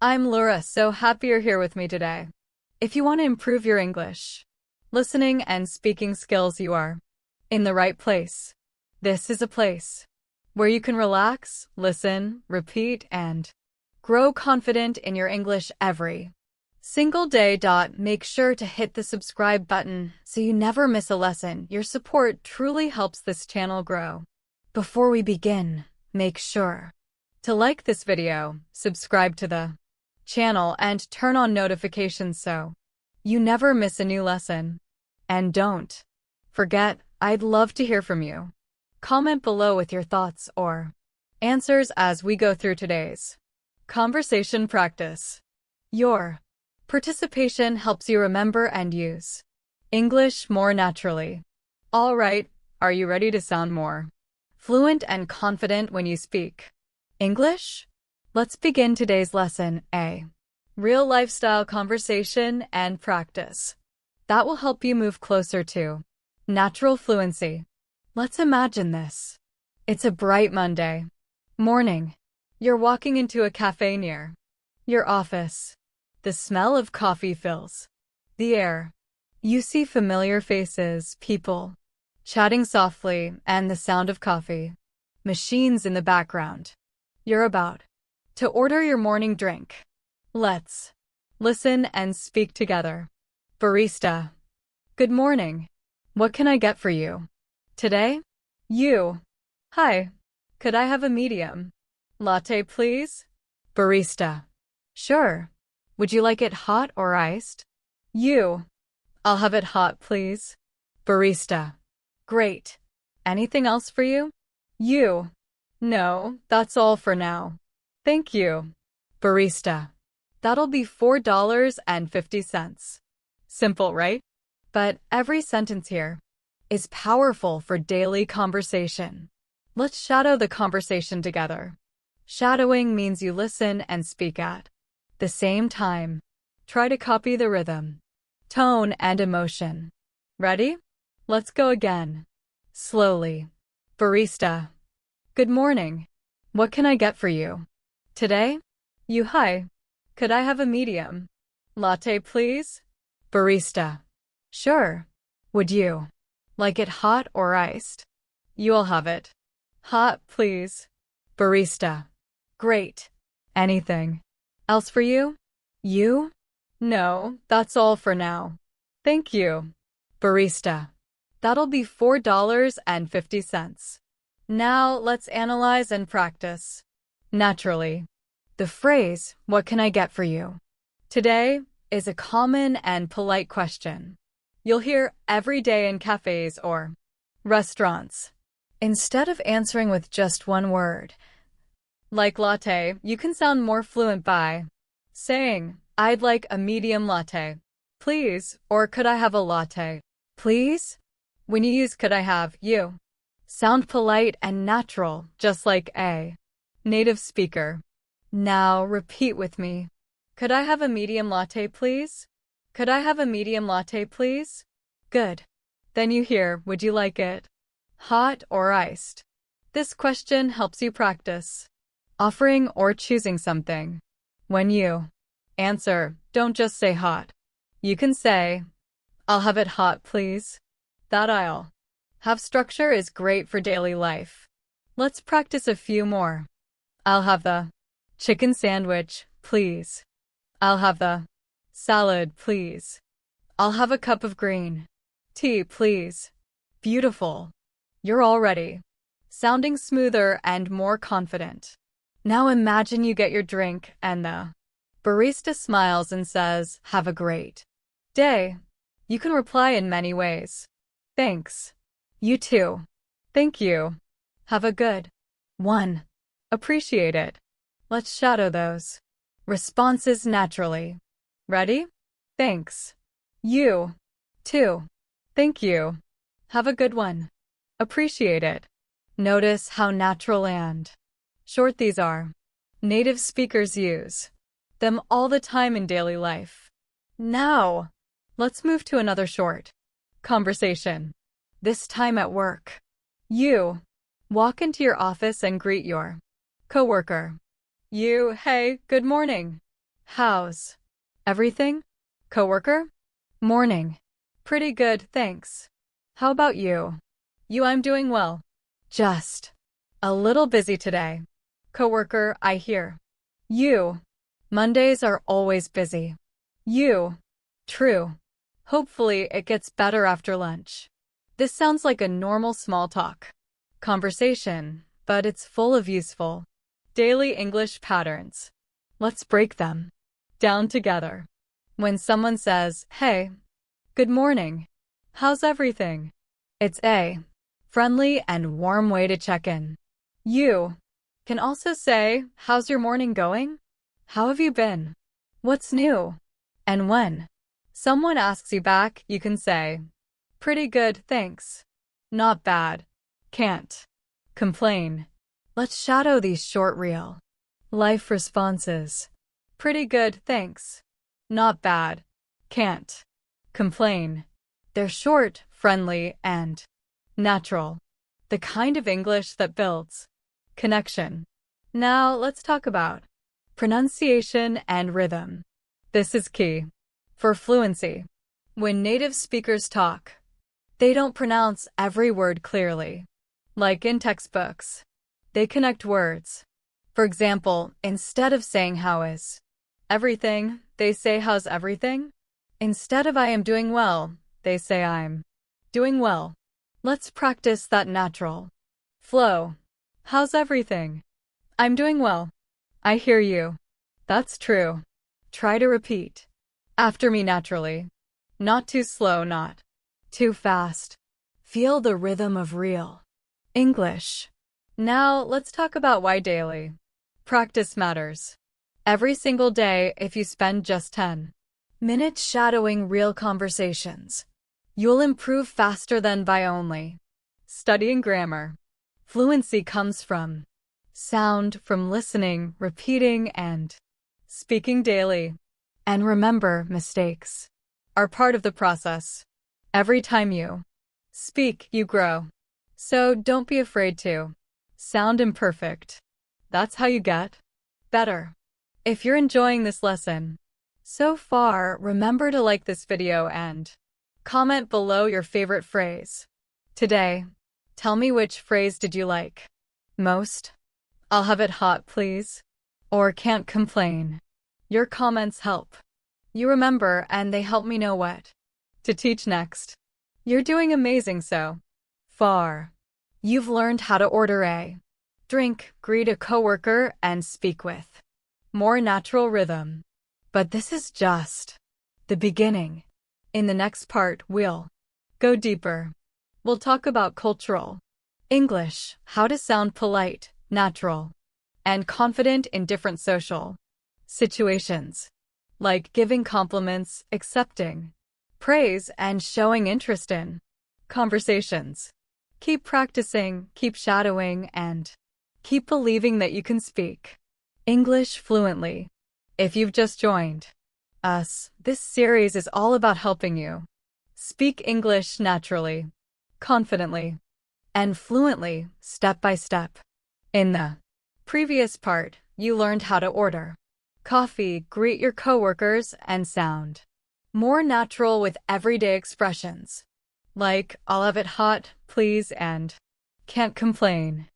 I'm Laura, so happy you're here with me today. If you want to improve your English, listening and speaking skills, you are in the right place. This is a place where you can relax, listen, repeat, and grow confident in your English every single day. Make sure to hit the subscribe button so you never miss a lesson. Your support truly helps this channel grow. Before we begin, make sure to like this video, subscribe to the channel, and turn on notifications so you never miss a new lesson. And don't forget, I'd love to hear from you. Comment below with your thoughts or answers as we go through today's conversation practice. Your participation helps you remember and use English more naturally. All right, are you ready to sound more fluent and confident when you speak English? Let's begin today's lesson, a real lifestyle conversation and practice that will help you move closer to natural fluency. Let's imagine this. It's a bright Monday morning. You're walking into a cafe near your office. The smell of coffee fills the air. You see familiar faces, people chatting softly, and the sound of coffee machines in the background. You're about to order your morning drink. Let's listen and speak together. Barista. Good morning. What can I get for you today? You. Hi. Could I have a medium latte, please? Barista. Sure. Would you like it hot or iced? You. I'll have it hot, please. Barista. Great. Anything else for you? You. No, that's all for now. Thank you. Barista. That'll be $4.50. Simple, right? But every sentence here is powerful for daily conversation. Let's shadow the conversation together. Shadowing means you listen and speak at the same time. Try to copy the rhythm, tone, and emotion. Ready? Let's go again. Slowly. Barista. Good morning. What can I get for you today? You. Hi. Could I have a medium latte, please? Barista. Sure. Would you like it hot or iced? You'll have it hot, please. Barista. Great. Anything else for you? You? No, that's all for now. Thank you. Barista. That'll be $4.50. Now let's analyze and practice naturally. The phrase, what can I get for you today, is a common and polite question you'll hear every day in cafes or restaurants. Instead of answering with just one word, like latte, you can sound more fluent by saying, I'd like a medium latte, please, or could I have a latte, please? When you use could I have, you sound polite and natural, just like a native speaker. Now repeat with me. Could I have a medium latte, please? Could I have a medium latte, please? Good. Then you hear, would you like it hot or iced? This question helps you practice offering or choosing something. When you answer, don't just say hot. You can say, I'll have it hot, please. That I'll have structure is great for daily life. Let's practice a few more. I'll have the chicken sandwich, please. I'll have the salad, please. I'll have a cup of green tea, please. Beautiful. You're already sounding smoother and more confident. Now imagine you get your drink and the barista smiles and says, have a great day. You can reply in many ways. Thanks. You too. Thank you. Have a good one. Appreciate it. Let's shadow those responses naturally. Ready? Thanks. You too. Thank you. Have a good one. Appreciate it. Notice how natural and short these are. Native speakers use them all the time in daily life. Now, let's move to another short conversation. This time at work. You walk into your office and greet your coworker. You, hey, good morning. How's everything? Coworker? Morning. Pretty good, thanks. How about you? I'm doing well. Just a little busy today. Coworker, I hear. You. Mondays are always busy. You. True. Hopefully it gets better after lunch. This sounds like a normal small talk conversation, but it's full of useful daily English patterns. Let's break them down together. When someone says, "Hey, good morning. How's everything?" It's a friendly and warm way to check in. You can also say, "How's your morning going? How have you been? What's new?" And when someone asks you back, you can say, "Pretty good, thanks. Not bad. Can't complain." Let's shadow these short real life responses. Pretty good, thanks. Not bad. Can't complain. They're short, friendly, and natural. The kind of English that builds connection. Now let's talk about pronunciation and rhythm. This is key for fluency. When native speakers talk, they don't pronounce every word clearly. Like in textbooks, they connect words. For example, instead of saying how is everything, they say how's everything? Instead of I am doing well, they say I'm doing well. Let's practice that natural flow. How's everything? I'm doing well. I hear you. That's true. Try to repeat after me naturally. Not too slow, not too fast. Feel the rhythm of real English. Now let's talk about why daily practice matters. Every single day, if you spend just 10 minutes shadowing real conversations, you'll improve faster than by only studying grammar. Fluency comes from sound, from listening, repeating, and speaking daily. And remember, mistakes are part of the process. Every time you speak, you grow. So don't be afraid to sound imperfect. That's how you get better. If you're enjoying this lesson so far, remember to like this video and comment below your favorite phrase. Today, tell me which phrase did you like most? I'll have it hot, please. Or can't complain. Your comments help you remember, and they help me know what to teach next. You're doing amazing so far. You've learned how to order a drink, greet a coworker, and speak with more natural rhythm. But this is just the beginning. In the next part, we'll go deeper. We'll talk about cultural English, how to sound polite, natural, and confident in different social situations, like giving compliments, accepting praise, and showing interest in conversations. Keep practicing, keep shadowing, and keep believing that you can speak English fluently. If you've just joined us, this series is all about helping you speak English naturally, confidently, and fluently, step by step. In the previous part, you learned how to order coffee, greet your coworkers, and sound more natural with everyday expressions, like I'll have it hot, please, and can't complain.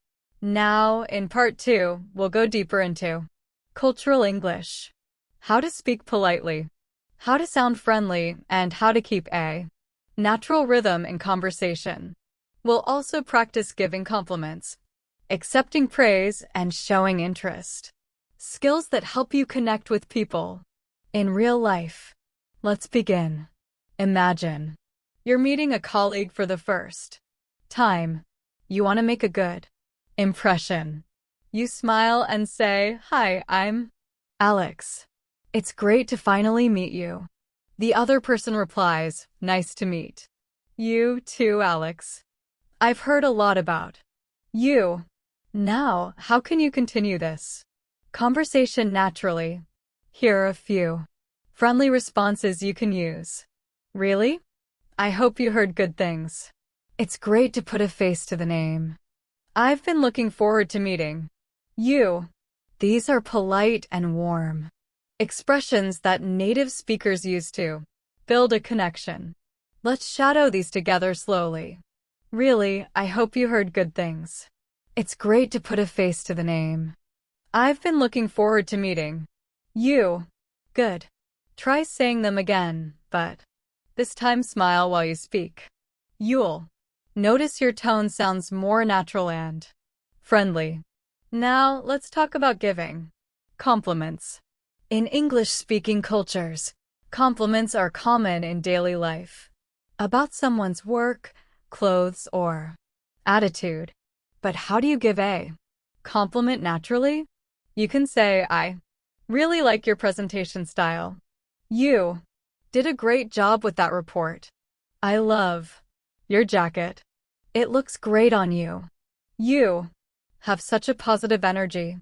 Now, in part 2, we'll go deeper into cultural English, how to speak politely, how to sound friendly, and how to keep a natural rhythm in conversation. We'll also practice giving compliments, accepting praise, and showing interest. Skills that help you connect with people in real life. Let's begin. Imagine you're meeting a colleague for the first time. You want to make a good impression. You smile and say, "Hi, I'm Alex. It's great to finally meet you." The other person replies, "Nice to meet you too, Alex. I've heard a lot about you." Now, how can you continue this conversation naturally? Here are a few friendly responses you can use. Really? I hope you heard good things. It's great to put a face to the name. I've been looking forward to meeting you. These are polite and warm expressions that native speakers use to build a connection. Let's shadow these together slowly. Really, I hope you heard good things. It's great to put a face to the name. I've been looking forward to meeting you. Good. Try saying them again, but this time smile while you speak. You'll notice your tone sounds more natural and friendly. Now, let's talk about giving compliments. In English-speaking cultures, compliments are common in daily life about someone's work, clothes, or attitude. But how do you give a compliment naturally? You can say, I really like your presentation style. You did a great job with that report. I love your jacket. It looks great on you. You have such a positive energy.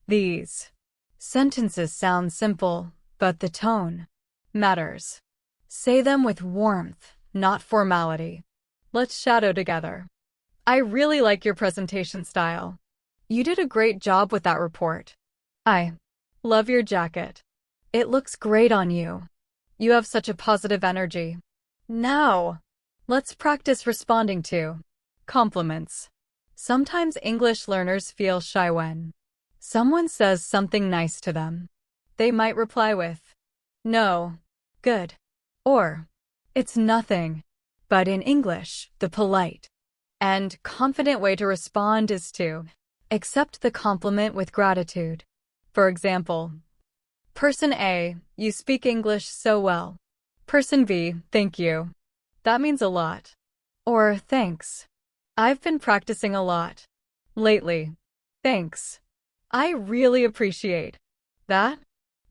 These sentences sound simple, but the tone matters. Say them with warmth, not formality. Let's shadow together. I really like your presentation style. You did a great job with that report. I love your jacket. It looks great on you. You have such a positive energy. Now, let's practice responding to compliments. Sometimes English learners feel shy when someone says something nice to them. They might reply with, no, good, or it's nothing. But in English, the polite and confident way to respond is to accept the compliment with gratitude. For example, Person A, you speak English so well. Person B, thank you. That means a lot. Or, thanks. I've been practicing a lot lately. Thanks. I really appreciate that.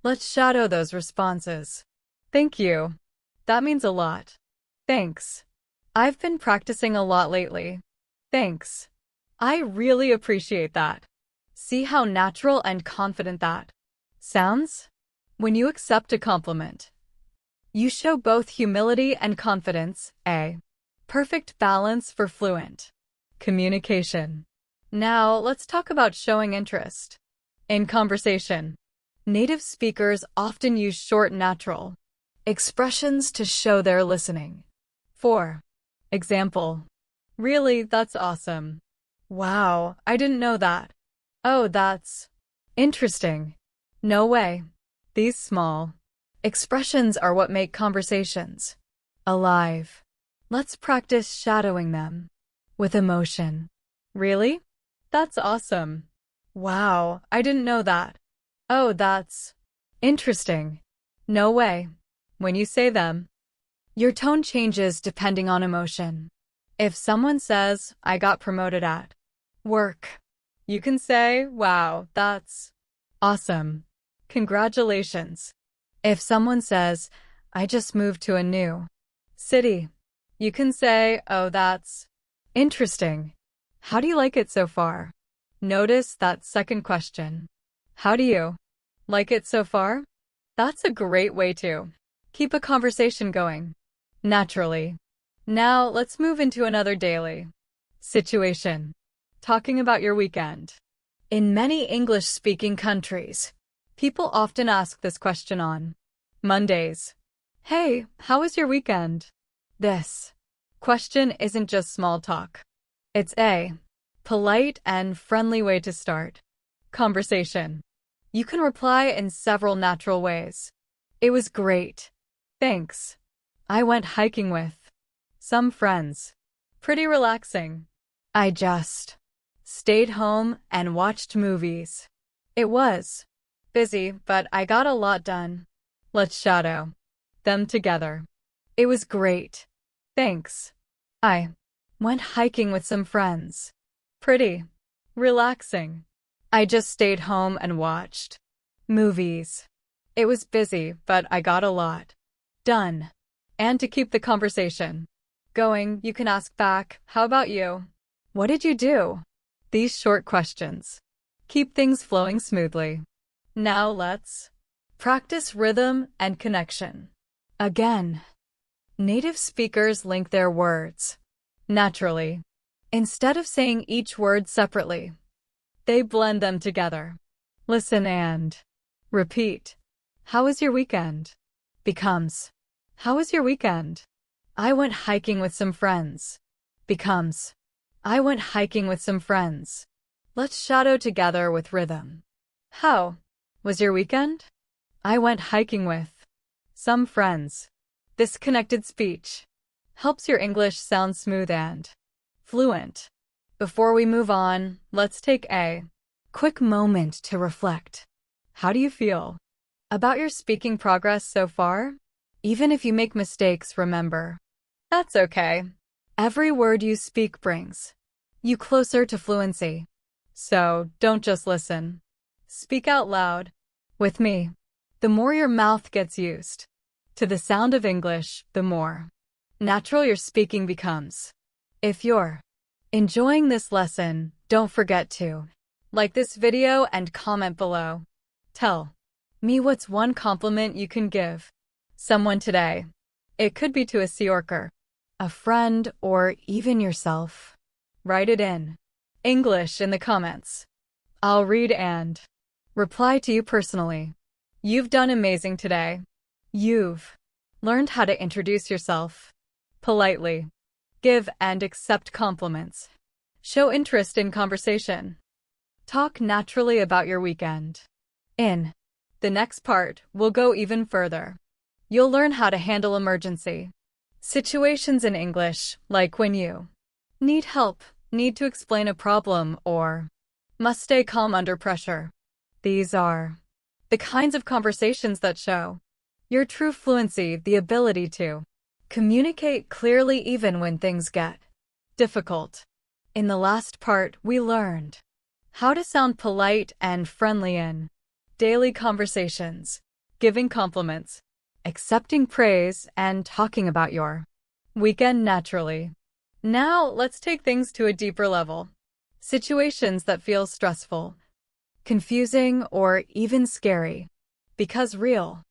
Let's shadow those responses. Thank you. That means a lot. Thanks. I've been practicing a lot lately. Thanks. I really appreciate that. See how natural and confident that sounds? When you accept a compliment, you show both humility and confidence, a perfect balance for fluent communication. Now, let's talk about showing interest. In conversation, native speakers often use short, natural expressions to show they're listening. For example, really, that's awesome. Wow, I didn't know that. Oh, that's interesting. No way. These small expressions are what make conversations alive. Let's practice shadowing them with emotion. Really? That's awesome. Wow, I didn't know that. Oh, that's interesting. No way. When you say them, your tone changes depending on emotion. If someone says, I got promoted at work, you can say, wow, that's awesome. Congratulations. If someone says, I just moved to a new city, you can say, oh, that's interesting. How do you like it so far? Notice that second question. How do you like it so far? That's a great way to keep a conversation going naturally. Now, let's move into another daily situation. Talking about your weekend. In many English-speaking countries, people often ask this question on Mondays. Hey, how was your weekend? This question isn't just small talk. It's a polite and friendly way to start conversation. You can reply in several natural ways. It was great. Thanks. I went hiking with some friends. Pretty relaxing. I just stayed home and watched movies. It was busy, but I got a lot done. Let's shadow them together. It was great. Thanks. I went hiking with some friends. Pretty relaxing. I just stayed home and watched movies. It was busy, but I got a lot done. And to keep the conversation going, you can ask back, how about you? What did you do? These short questions keep things flowing smoothly. Now let's practice rhythm and connection. Again, native speakers link their words naturally. Instead of saying each word separately, they blend them together. Listen and repeat. How was your weekend? Becomes, how was your weekend? I went hiking with some friends. Becomes, I went hiking with some friends. Let's shadow together with rhythm. How was your weekend? I went hiking with some friends. This connected speech helps your English sound smooth and fluent. Before we move on, let's take a quick moment to reflect. How do you feel about your speaking progress so far? Even if you make mistakes, remember, that's okay. Every word you speak brings you closer to fluency. So don't just listen. Speak out loud. With me, the more your mouth gets used to the sound of English, the more natural your speaking becomes. If you're enjoying this lesson, don't forget to like this video and comment below. Tell me what's one compliment you can give someone today. It could be to a coworker, a friend, or even yourself. Write it in English in the comments. I'll read and reply to you personally. You've done amazing today. You've learned how to introduce yourself politely, give and accept compliments, show interest in conversation, talk naturally about your weekend. In the next part, we'll go even further. You'll learn how to handle emergency situations in English, like when you need help, need to explain a problem, or must stay calm under pressure. These are the kinds of conversations that show your true fluency, the ability to communicate clearly even when things get difficult. In the last part, we learned how to sound polite and friendly in daily conversations, giving compliments, accepting praise, and talking about your weekend naturally. Now, let's take things to a deeper level. Situations that feel stressful, confusing, or even scary. Because real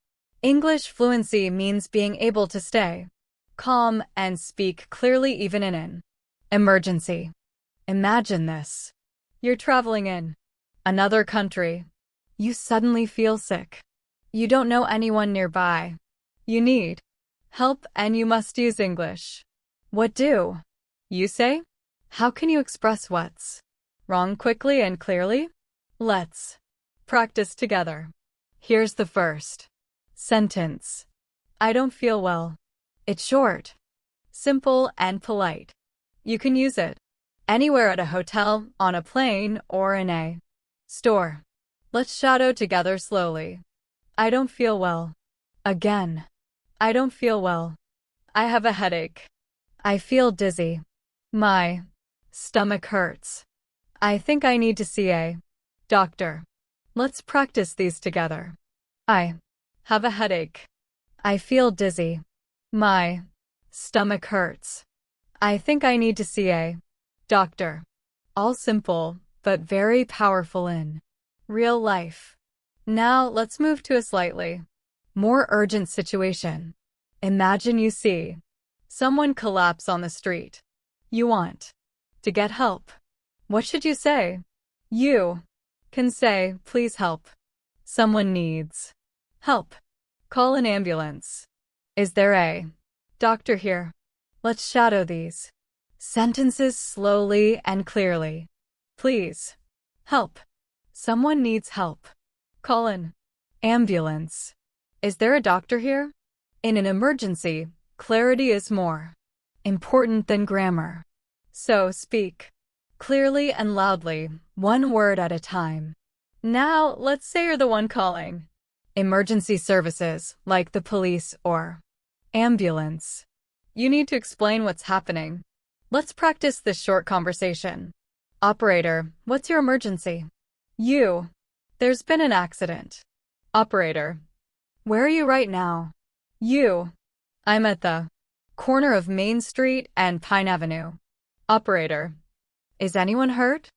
English fluency means being able to stay calm and speak clearly even in an emergency. Imagine this. You're traveling in another country. You suddenly feel sick. You don't know anyone nearby. You need help and you must use English. What do you say? How can you express what's wrong quickly and clearly? Let's practice together. Here's the first sentence. I don't feel well. It's short, simple, and polite. You can use it anywhere, at a hotel, on a plane, or in a store. Let's shadow together slowly. I don't feel well. Again. I don't feel well. I have a headache. I feel dizzy. My stomach hurts. I think I need to see a doctor. Let's practice these together. I have a headache. I feel dizzy. My stomach hurts. I think I need to see a doctor. All simple, but very powerful in real life. Now let's move to a slightly more urgent situation. Imagine you see someone collapse on the street. You want to get help. What should you say? You can say, please help. Someone needs help. Call an ambulance. Is there a doctor here? Let's shadow these sentences slowly and clearly. Please help. Someone needs help. Call an ambulance. Is there a doctor here? In an emergency, clarity is more important than grammar. So speak clearly and loudly, one word at a time. Now, let's say you're the one calling emergency services, like the police or ambulance. You need to explain what's happening. Let's practice this short conversation. Operator, what's your emergency? There's been an accident. Operator, where are you right now? I'm at the corner of Main Street and Pine Avenue. Operator, is anyone hurt?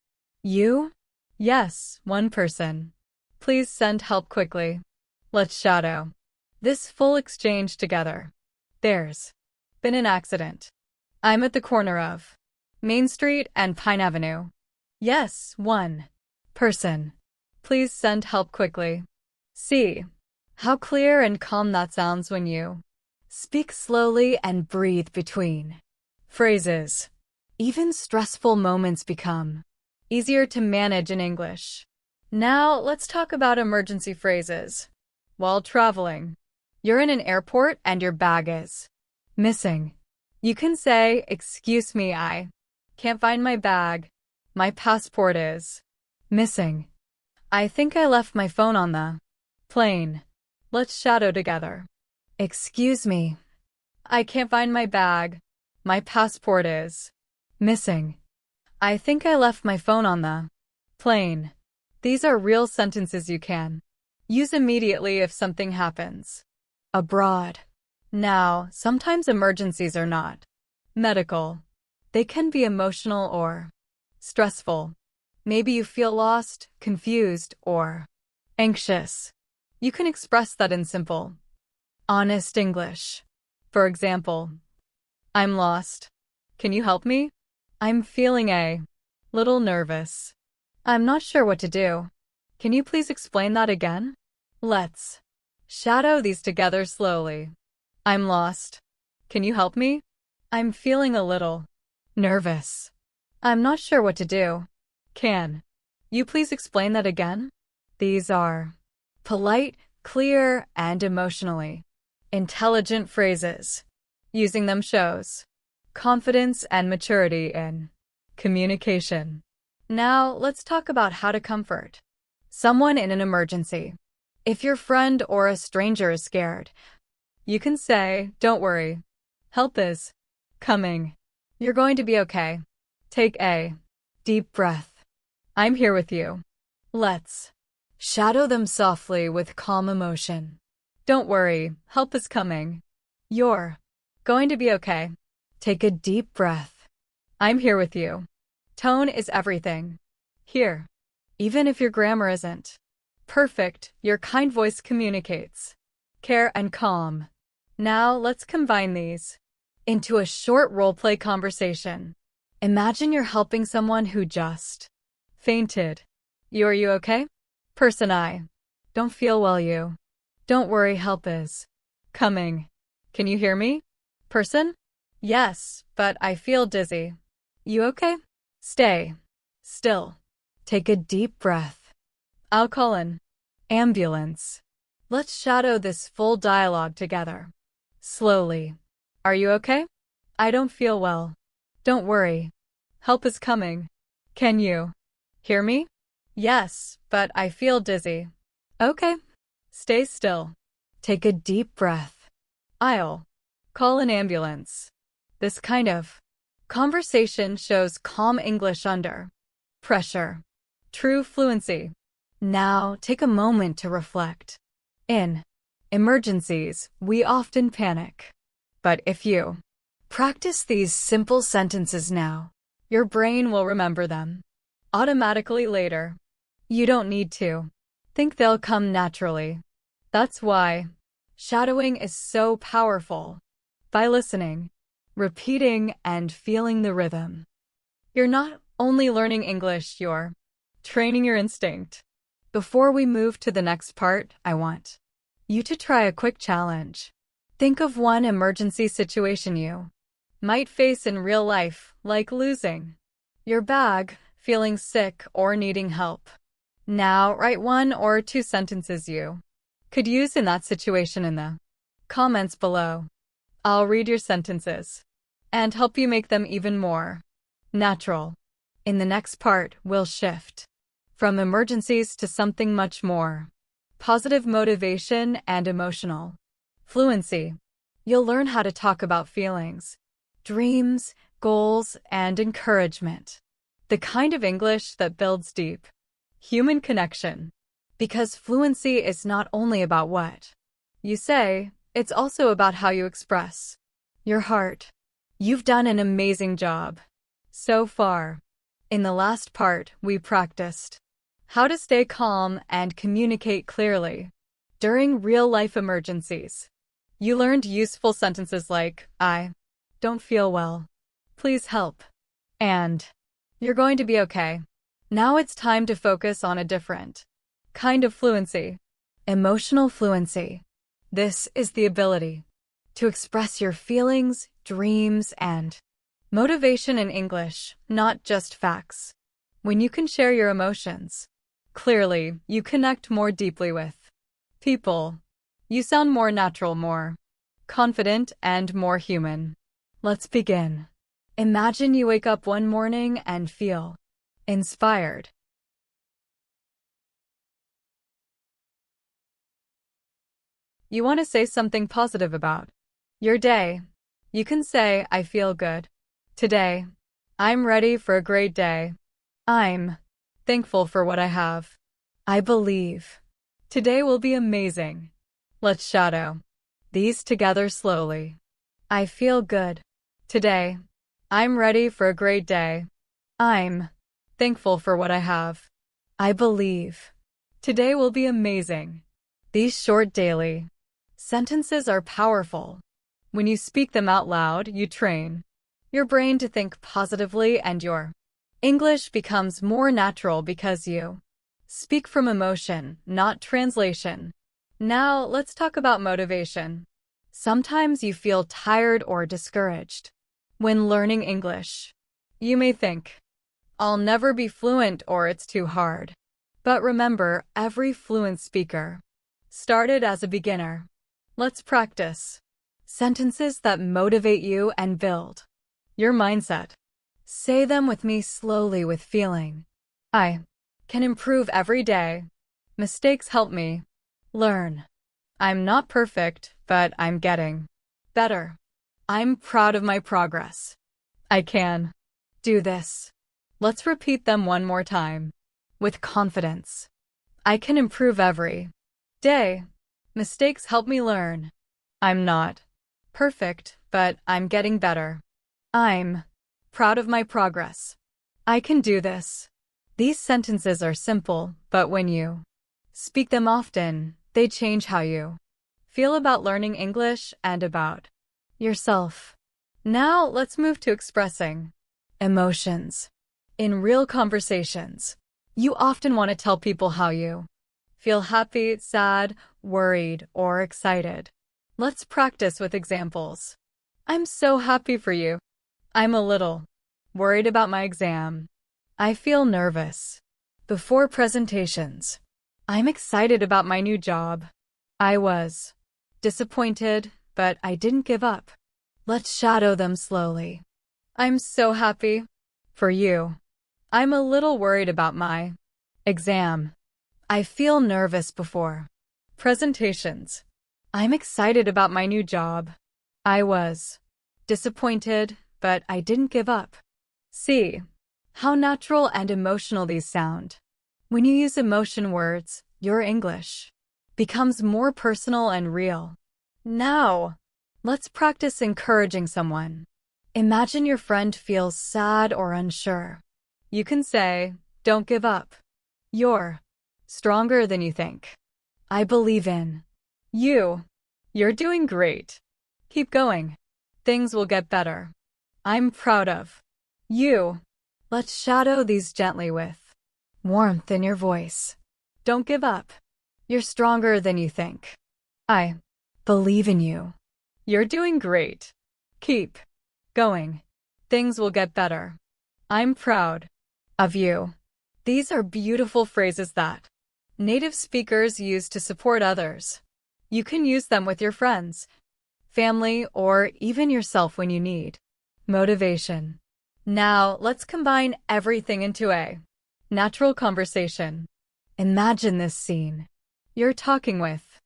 Yes, one person. Please send help quickly. Let's shadow this full exchange together. There's been an accident. I'm at the corner of Main Street and Pine Avenue. Yes, one person. Please send help quickly. See How clear and calm that sounds when you speak slowly and breathe between phrases. Even stressful moments become easier to manage in English. Now, let's talk about emergency phrases. While traveling, you're in an airport and your bag is missing. You can say, "Excuse me, I can't find my bag. My passport is missing. I think I left my phone on the plane." Let's shadow together. "Excuse me. I can't find my bag. My passport is missing. I think I left my phone on the plane." These are real sentences you can use immediately if something happens abroad. Now, sometimes emergencies are not medical. They can be emotional or stressful. Maybe you feel lost, confused, or anxious. You can express that in simple, honest English. For example, "I'm lost. Can you help me? I'm feeling a little nervous. I'm not sure what to do. Can you please explain that again?" Let's shadow these together slowly. "I'm lost. Can you help me? I'm feeling a little nervous. I'm not sure what to do. Can you please explain that again?" These are polite, clear, and emotionally intelligent phrases. Using them shows confidence and maturity in communication. Now, let's talk about how to comfort someone in an emergency. If your friend or a stranger is scared, you can say, "Don't worry. Help is coming. You're going to be okay. Take a deep breath. I'm here with you." Let's shadow them softly with calm emotion. "Don't worry. Help is coming. You're going to be okay. Take a deep breath. I'm here with you." Tone is everything here. Even if your grammar isn't perfect, your kind voice communicates care and calm. Now, let's combine these into a short role-play conversation. Imagine you're helping someone who just fainted. Are you okay? Person: "I don't feel well. You don't worry. Help is coming. Can you hear me?" Person: "Yes, but I feel dizzy. You okay? Stay still. Take a deep breath. I'll call an ambulance." Let's shadow this full dialogue together. Slowly. "Are you okay? I don't feel well. Don't worry. Help is coming. Can you hear me?" "Yes, but I feel dizzy." "Okay. Stay still. Take a deep breath. I'll call an ambulance." This kind of conversation shows calm English under pressure. True fluency. Now, take a moment to reflect. In emergencies, we often panic. But if you practice these simple sentences now, your brain will remember them automatically later. You don't need to think, they'll come naturally. That's why shadowing is so powerful. By listening, repeating, and feeling the rhythm, you're not only learning English, you're training your instinct. Before we move to the next part, I want you to try a quick challenge. Think of one emergency situation you might face in real life, like losing your bag, feeling sick, or needing help. Now, write 1 or 2 sentences you could use in that situation in the comments below. I'll read your sentences and help you make them even more natural. In the next part, we'll shift from emergencies to something much more positive: motivation and emotional fluency. You'll learn how to talk about feelings, dreams, goals, and encouragement. The kind of English that builds deep human connection. Because fluency is not only about what you say, it's also about how you express your heart. You've done an amazing job so far. In the last part, we practiced how to stay calm and communicate clearly during real-life emergencies. You learned useful sentences like, "I don't feel well. Please help." And, "You're going to be okay." Now it's time to focus on a different kind of fluency. Emotional fluency. This is the ability to express your feelings, dreams, and motivation in English, not just facts. When you can share your emotions, clearly, you connect more deeply with people. You sound more natural, more confident, and more human. Let's begin. Imagine you wake up one morning and feel inspired. You want to say something positive about your day. You can say, I feel good today. I'm ready for a great day. I'm thankful for what I have. I believe today will be amazing. Let's shadow these together slowly. I feel good today. I'm ready for a great day. I'm thankful for what I have. I believe today will be amazing. These short daily sentences are powerful. When you speak them out loud, you train your brain to think positively and your English becomes more natural because you speak from emotion, not translation. Now, let's talk about motivation. Sometimes you feel tired or discouraged when learning English. You may think, I'll never be fluent or it's too hard. But remember, every fluent speaker started as a beginner. Let's practice sentences that motivate you and build your mindset. Say them with me slowly with feeling. I can improve every day. Mistakes help me learn. I'm not perfect, but I'm getting better. I'm proud of my progress. I can do this. Let's repeat them one more time with confidence. I can improve every day. Mistakes help me learn. I'm not perfect, but I'm getting better. I'm proud of my progress. I can do this. These sentences are simple, but when you speak them often, they change how you feel about learning English and about yourself. Now, let's move to expressing emotions. In real conversations, you often want to tell people how you feel happy, sad, worried, or excited. Let's practice with examples. I'm so happy for you. I'm a little worried about my exam. I feel nervous before presentations. I'm excited about my new job. I was disappointed, but I didn't give up. Let's shadow them slowly. I'm so happy for you. I'm a little worried about my exam. I feel nervous before presentations. I'm excited about my new job. I was disappointed, but I didn't give up. See how natural and emotional these sound. When you use emotion words, your English becomes more personal and real. Now, let's practice encouraging someone. Imagine your friend feels sad or unsure. You can say, don't give up. You're stronger than you think. I believe in you. You're doing great. Keep going. Things will get better. I'm proud of you. Let's shadow these gently with warmth in your voice. Don't give up. You're stronger than you think. I believe in you. You're doing great. Keep going. Things will get better. I'm proud of you. These are beautiful phrases that native speakers use to support others. You can use them with your friends, family, or even yourself when you need motivation. Now, let's combine everything into a natural conversation. Imagine this scene. You're talking with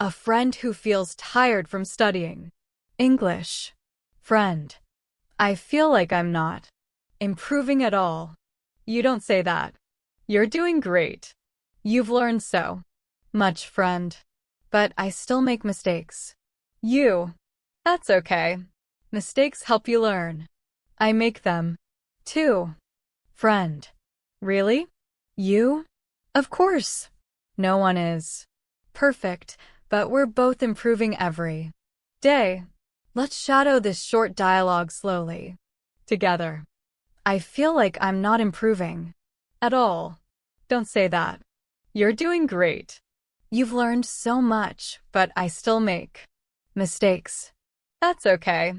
a friend who feels tired from studying English. Friend, I feel like I'm not improving at all. You don't say that. You're doing great. You've learned so much, friend. But I still make mistakes. That's okay. Mistakes help you learn. I make them, too. Friend. Really? You? Of course. No one is perfect, but we're both improving every day. Let's shadow this short dialogue slowly. Together. I feel like I'm not improving at all. Don't say that. You're doing great. You've learned so much, but I still make mistakes. That's okay.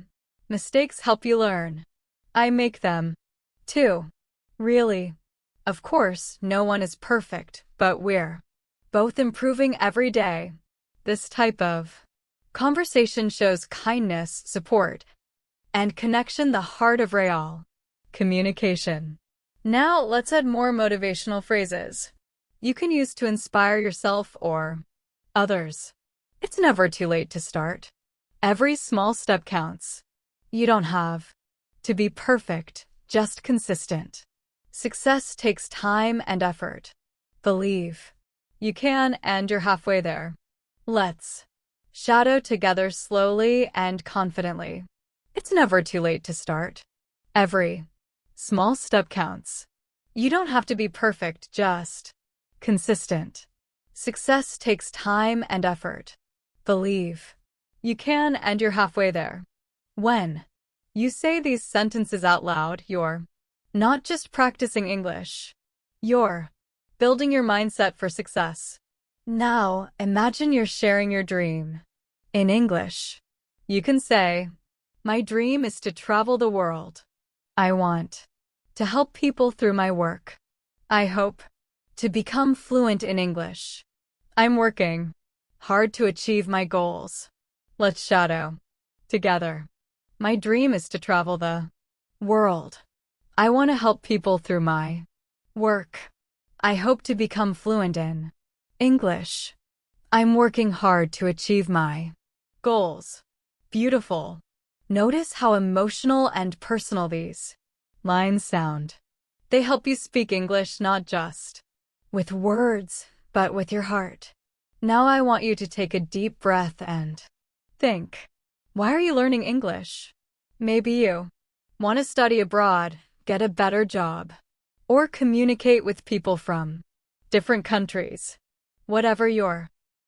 Mistakes help you learn. I make them, too. Really. Of course, no one is perfect, but we're both improving every day. This type of conversation shows kindness, support, and connection, the heart of real communication. Now, let's add more motivational phrases you can use to inspire yourself or others. It's never too late to start. Every small step counts. You don't have to be perfect, just consistent. Success takes time and effort. Believe you can, and you're halfway there. Let's shadow together slowly and confidently. It's never too late to start. Every small step counts. You don't have to be perfect, just consistent. Success takes time and effort. Believe you can, and you're halfway there. When you say these sentences out loud, you're not just practicing English. You're building your mindset for success. Now, imagine you're sharing your dream. In English, you can say, "My dream is to travel the world. I want to help people through my work. I hope to become fluent in English. I'm working hard to achieve my goals." Let's shadow together. My dream is to travel the world. I want to help people through my work. I hope to become fluent in English. I'm working hard to achieve my goals. Beautiful. Notice how emotional and personal these lines sound. They help you speak English not just with words, but with your heart. Now I want you to take a deep breath and think. Why are you learning English? Maybe you want to study abroad, get a better job, or communicate with people from different countries. Whatever your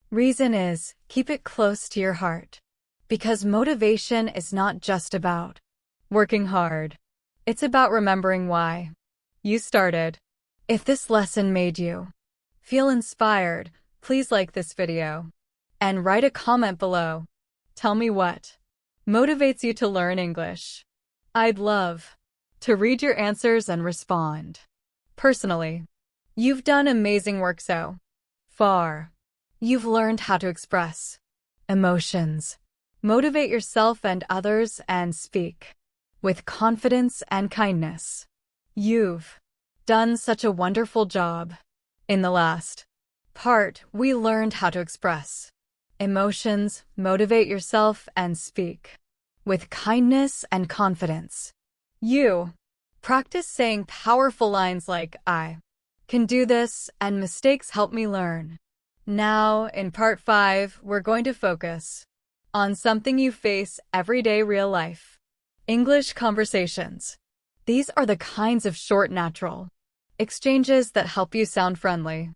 reason is, keep it close to your heart. Because motivation is not just about working hard. It's about remembering why you started. If this lesson made you feel inspired, please like this video and write a comment below. Tell me what motivates you to learn English. I'd love to read your answers and respond personally. You've done amazing work so far. You've learned how to express emotions, motivate yourself and others, and speak with confidence and kindness. You've done such a wonderful job. In the last part, we learned how to express emotions, motivate yourself, and speak with kindness and confidence. You practice saying powerful lines like, "I can do this," and "mistakes help me learn." Now, in part 5, we're going to focus on something you face everyday real life. English conversations. These are the kinds of short, natural exchanges that help you sound friendly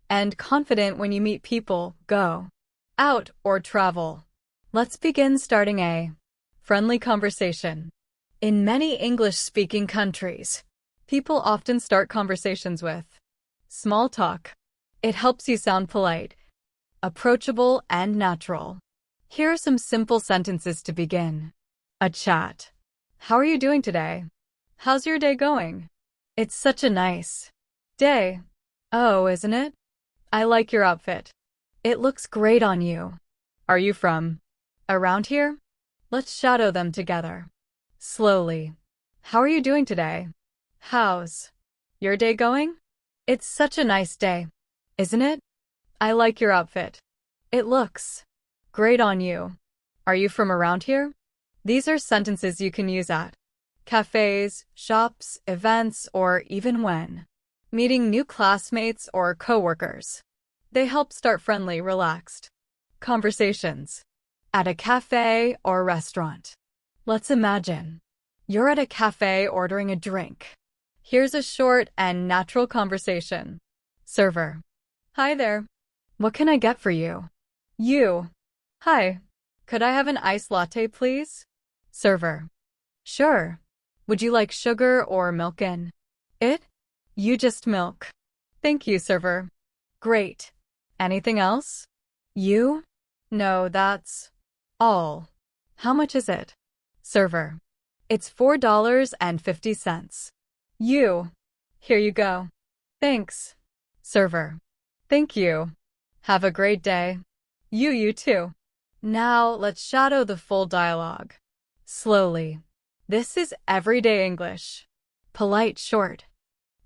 and confident when you meet people, go out, or travel. Let's begin starting a friendly conversation. In many English-speaking countries, people often start conversations with small talk. It helps you sound polite, approachable, and natural. Here are some simple sentences to begin a chat. How are you doing today? How's your day going? It's such a nice day. Oh, isn't it? I like your outfit. It looks great on you. Are you from around here? Let's shadow them together. Slowly. How are you doing today? How's your day going? It's such a nice day, isn't it? I like your outfit. It looks great on you. Are you from around here? These are sentences you can use at cafes, shops, events, or even when meeting new classmates or coworkers. They help start friendly, relaxed conversations. At a cafe or restaurant. Let's imagine you're at a cafe ordering a drink. Here's a short and natural conversation. Server. Hi there. What can I get for you? You. Hi. Could I have an iced latte, please? Server. Sure. Would you like sugar or milk in it? You just milk. Thank you, server. Great. Anything else? You? No, that's all. How much is it? Server. It's $4.50. You. Here you go. Thanks. Server. Thank you. Have a great day. You too. Now let's shadow the full dialogue. Slowly. This is everyday English. Polite, short,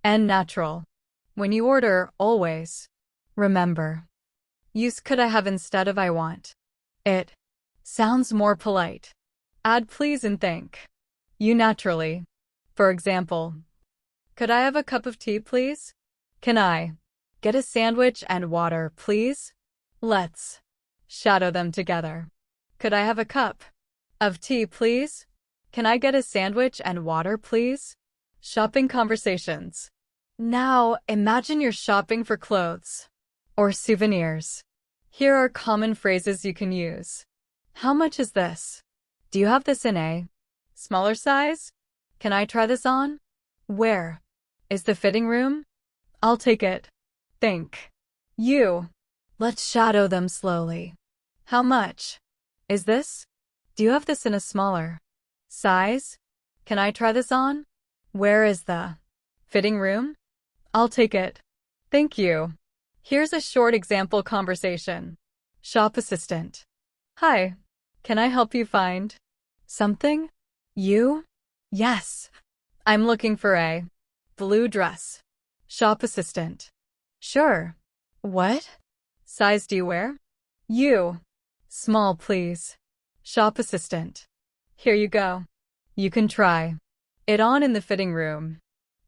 and natural. When you order, always remember. Use could I have instead of I want. It sounds more polite. Add please and thank. You naturally. For example, could I have a cup of tea, please? Can I get a sandwich and water, please? Let's shadow them together. Could I have a cup of tea, please? Can I get a sandwich and water, please? Shopping conversations. Now, imagine you're shopping for clothes or souvenirs. Here are common phrases you can use. How much is this? Do you have this in a smaller size? Can I try this on? Where is the fitting room? I'll take it. Think. You. Let's shadow them slowly. How much is this? Do you have this in a smaller size? Can I try this on? Where is the fitting room? I'll take it. Thank you. Here's a short example conversation. Shop assistant. Hi. Can I help you find something? You? Yes. I'm looking for a blue dress. Shop assistant. Sure. What size do you wear? You. Small, please. Shop assistant. Here you go. You can try it on in the fitting room.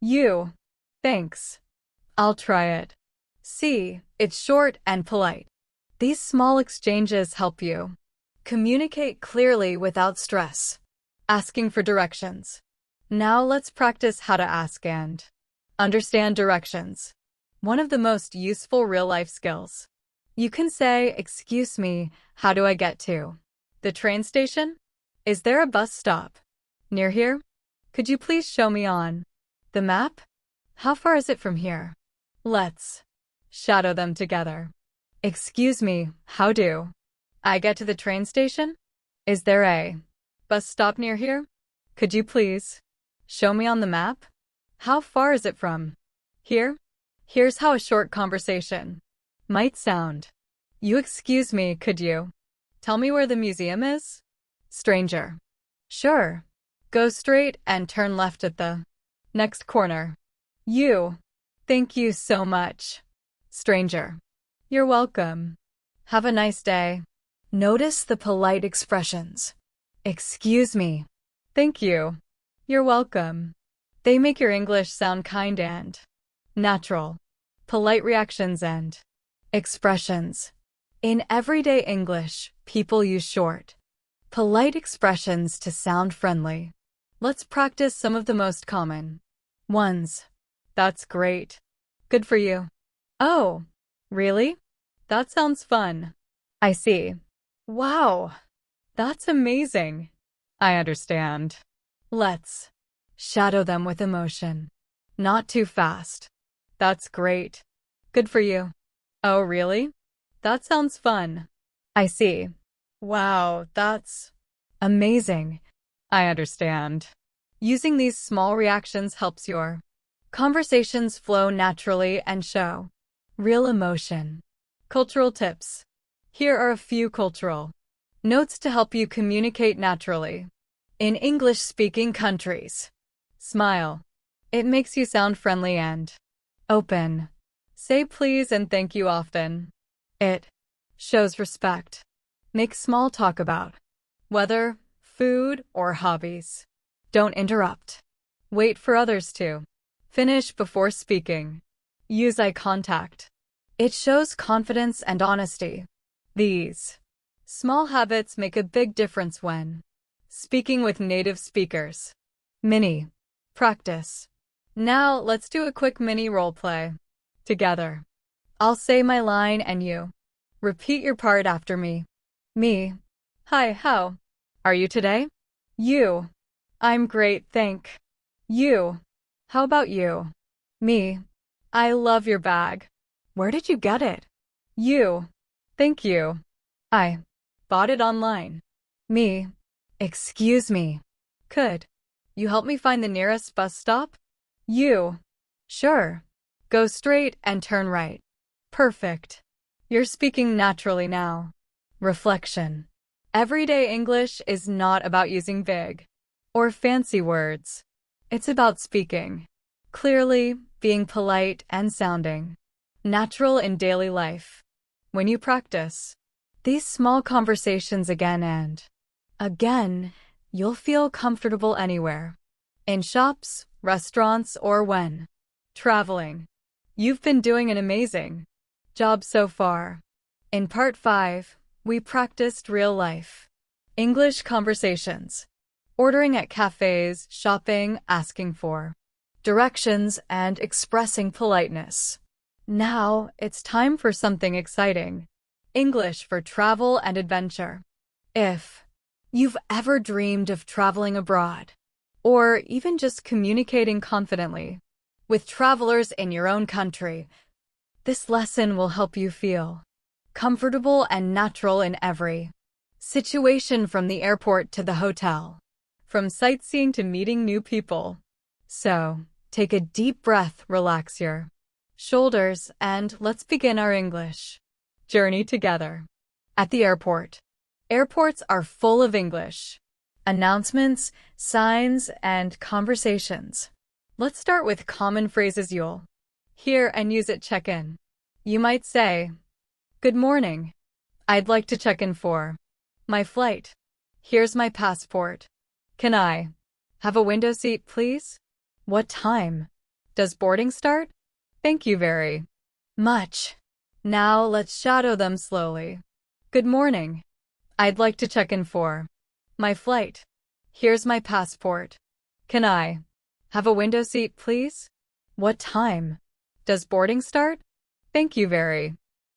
You. Thanks. I'll try it. See, it's short and polite. These small exchanges help you communicate clearly without stress. Asking for directions. Now let's practice how to ask and understand directions. One of the most useful real-life skills. You can say, "Excuse me, how do I get to the train station? Is there a bus stop near here? Could you please show me on the map? How far is it from here?" Let's shadow them together. Excuse me, how do I get to the train station? Is there a bus stop near here? Could you please show me on the map? How far is it from here? Here's how a short conversation might sound. You excuse me, could you tell me where the museum is? Stranger. Sure. Go straight and turn left at the next corner. You. Thank you so much. Stranger. You're welcome. Have a nice day. Notice the polite expressions. Excuse me. Thank you. You're welcome. They make your English sound kind and natural. Polite reactions and expressions. In everyday English, people use short, polite expressions to sound friendly. Let's practice some of the most common ones. That's great. Good for you. Oh, really? That sounds fun. I see. Wow, that's amazing. I understand. Let's shadow them with emotion. Not too fast. That's great. Good for you. Oh, really? That sounds fun. I see. Wow, that's amazing. I understand. Using these small reactions helps your conversations flow naturally and show real emotion. Cultural tips. Here are a few cultural notes to help you communicate naturally. In English-speaking countries, smile. It makes you sound friendly and open. Say please and thank you often. It shows respect. Make small talk about weather, food, or hobbies. Don't interrupt. Wait for others to finish before speaking. Use eye contact. It shows confidence and honesty. These small habits make a big difference when speaking with native speakers. Mini practice. Now let's do a quick mini role play together. I'll say my line and you repeat your part after me. Me. Hi, how are you today? You. I'm great, thank you. How about you? Me. I love your bag. Where did you get it? You. Thank you. I bought it online. Me. Excuse me. Could you help me find the nearest bus stop? You. Sure. Go straight and turn right. Perfect. You're speaking naturally now. Reflection. Everyday English is not about using big or fancy words. It's about speaking clearly, being polite and sounding natural in daily life. When you practice these small conversations again and again, you'll feel comfortable anywhere. In shops, restaurants, or when traveling. You've been doing an amazing job so far. In part 5, we practiced real life English conversations, ordering at cafes, shopping, asking for directions, and expressing politeness. Now, it's time for something exciting. English for travel and adventure. If you've ever dreamed of traveling abroad, or even just communicating confidently with travelers in your own country, this lesson will help you feel comfortable and natural in every situation, from the airport to the hotel, from sightseeing to meeting new people. So, take a deep breath, relax your shoulders, and let's begin our English journey together. At the airport. Airports are full of English announcements, signs, and conversations. Let's start with common phrases you'll hear and use at check-in. You might say, "Good morning. I'd like to check in for my flight. Here's my passport. Can I have a window seat, please? What time does boarding start? Thank you very much." Now let's shadow them slowly. Good morning. I'd like to check in for my flight. Here's my passport. Can I have a window seat, please? What time does boarding start? Thank you very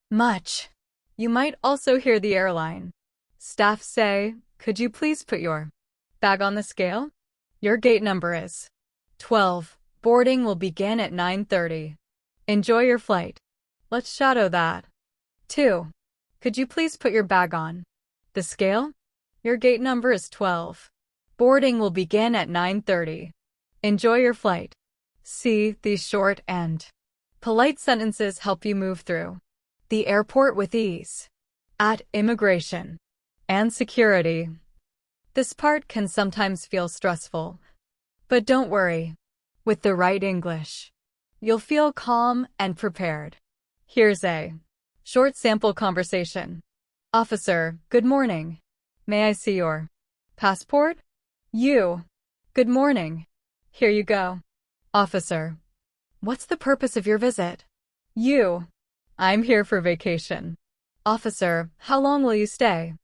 much. You might also hear the airline staff say, "Could you please put your bag on the scale? Your gate number is 12. Boarding will begin at 9:30. Enjoy your flight." Let's shadow that. 2. Could you please put your bag on the scale? Your gate number is 12. Boarding will begin at 9:30. Enjoy your flight. See, these short and polite sentences help you move through the airport with ease. At immigration and security. This part can sometimes feel stressful, but don't worry. With the right English, you'll feel calm and prepared. Here's a short sample conversation. Officer, good morning. May I see your passport? You. Good morning. Here you go. Officer, what's the purpose of your visit? You. I'm here for vacation. Officer, how long will you stay?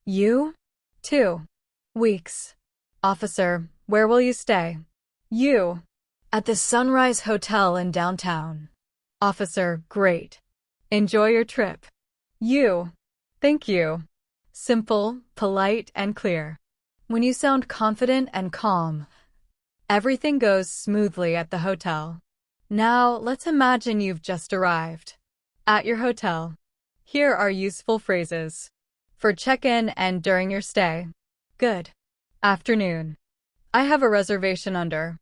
You. 2 weeks. Officer, where will you stay? You. At the Sunrise Hotel in downtown. Officer, great. Enjoy your trip. You. Thank you. Simple, polite, and clear. When you sound confident and calm, everything goes smoothly at the hotel. Now, let's imagine you've just arrived at your hotel. Here are useful phrases for check-in and during your stay. Good afternoon. I have a reservation under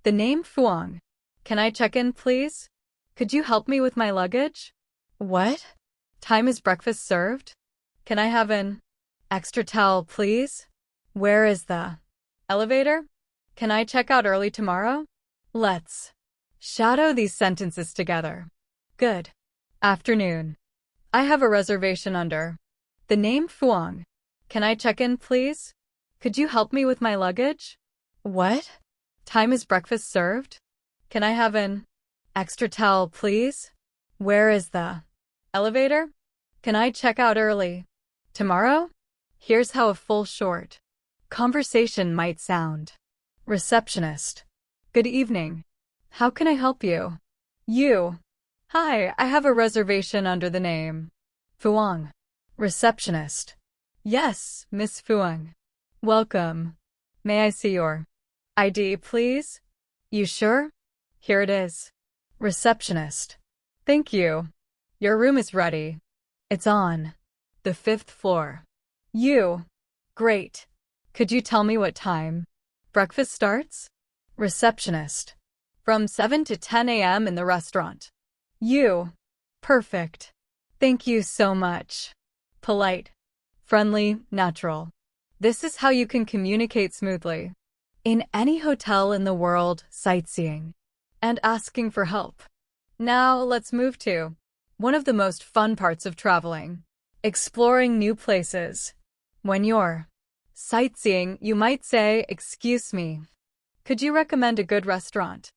the name Fuang. Can I check in, please? Could you help me with my luggage? What? Time is breakfast served? Can I have an extra towel, please? Where is the elevator? Can I check out early tomorrow? Let's shadow these sentences together. Good afternoon. I have a reservation under the name Fuang. Can I check in, please? Could you help me with my luggage? What? Time is breakfast served? Can I have an extra towel, please? Where is the elevator? Can I check out early tomorrow? Here's how a full short conversation might sound. Receptionist. Good evening. How can I help you? You. Hi, I have a reservation under the name Fuang. Receptionist. Yes, Miss Fuang. Welcome. May I see your ID, please? You sure? Here it is. Receptionist. Thank you. Your room is ready. It's on The fifth floor. You. Great. Could you tell me what time breakfast starts? Receptionist. From 7 to 10 a.m. in the restaurant. You. Perfect. Thank you so much. Polite. Friendly, natural. This is how you can communicate smoothly. In any hotel in the world, sightseeing. And asking for help. Now let's move to one of the most fun parts of traveling. Exploring new places. When you're sightseeing, you might say, "Excuse me. Could you recommend a good restaurant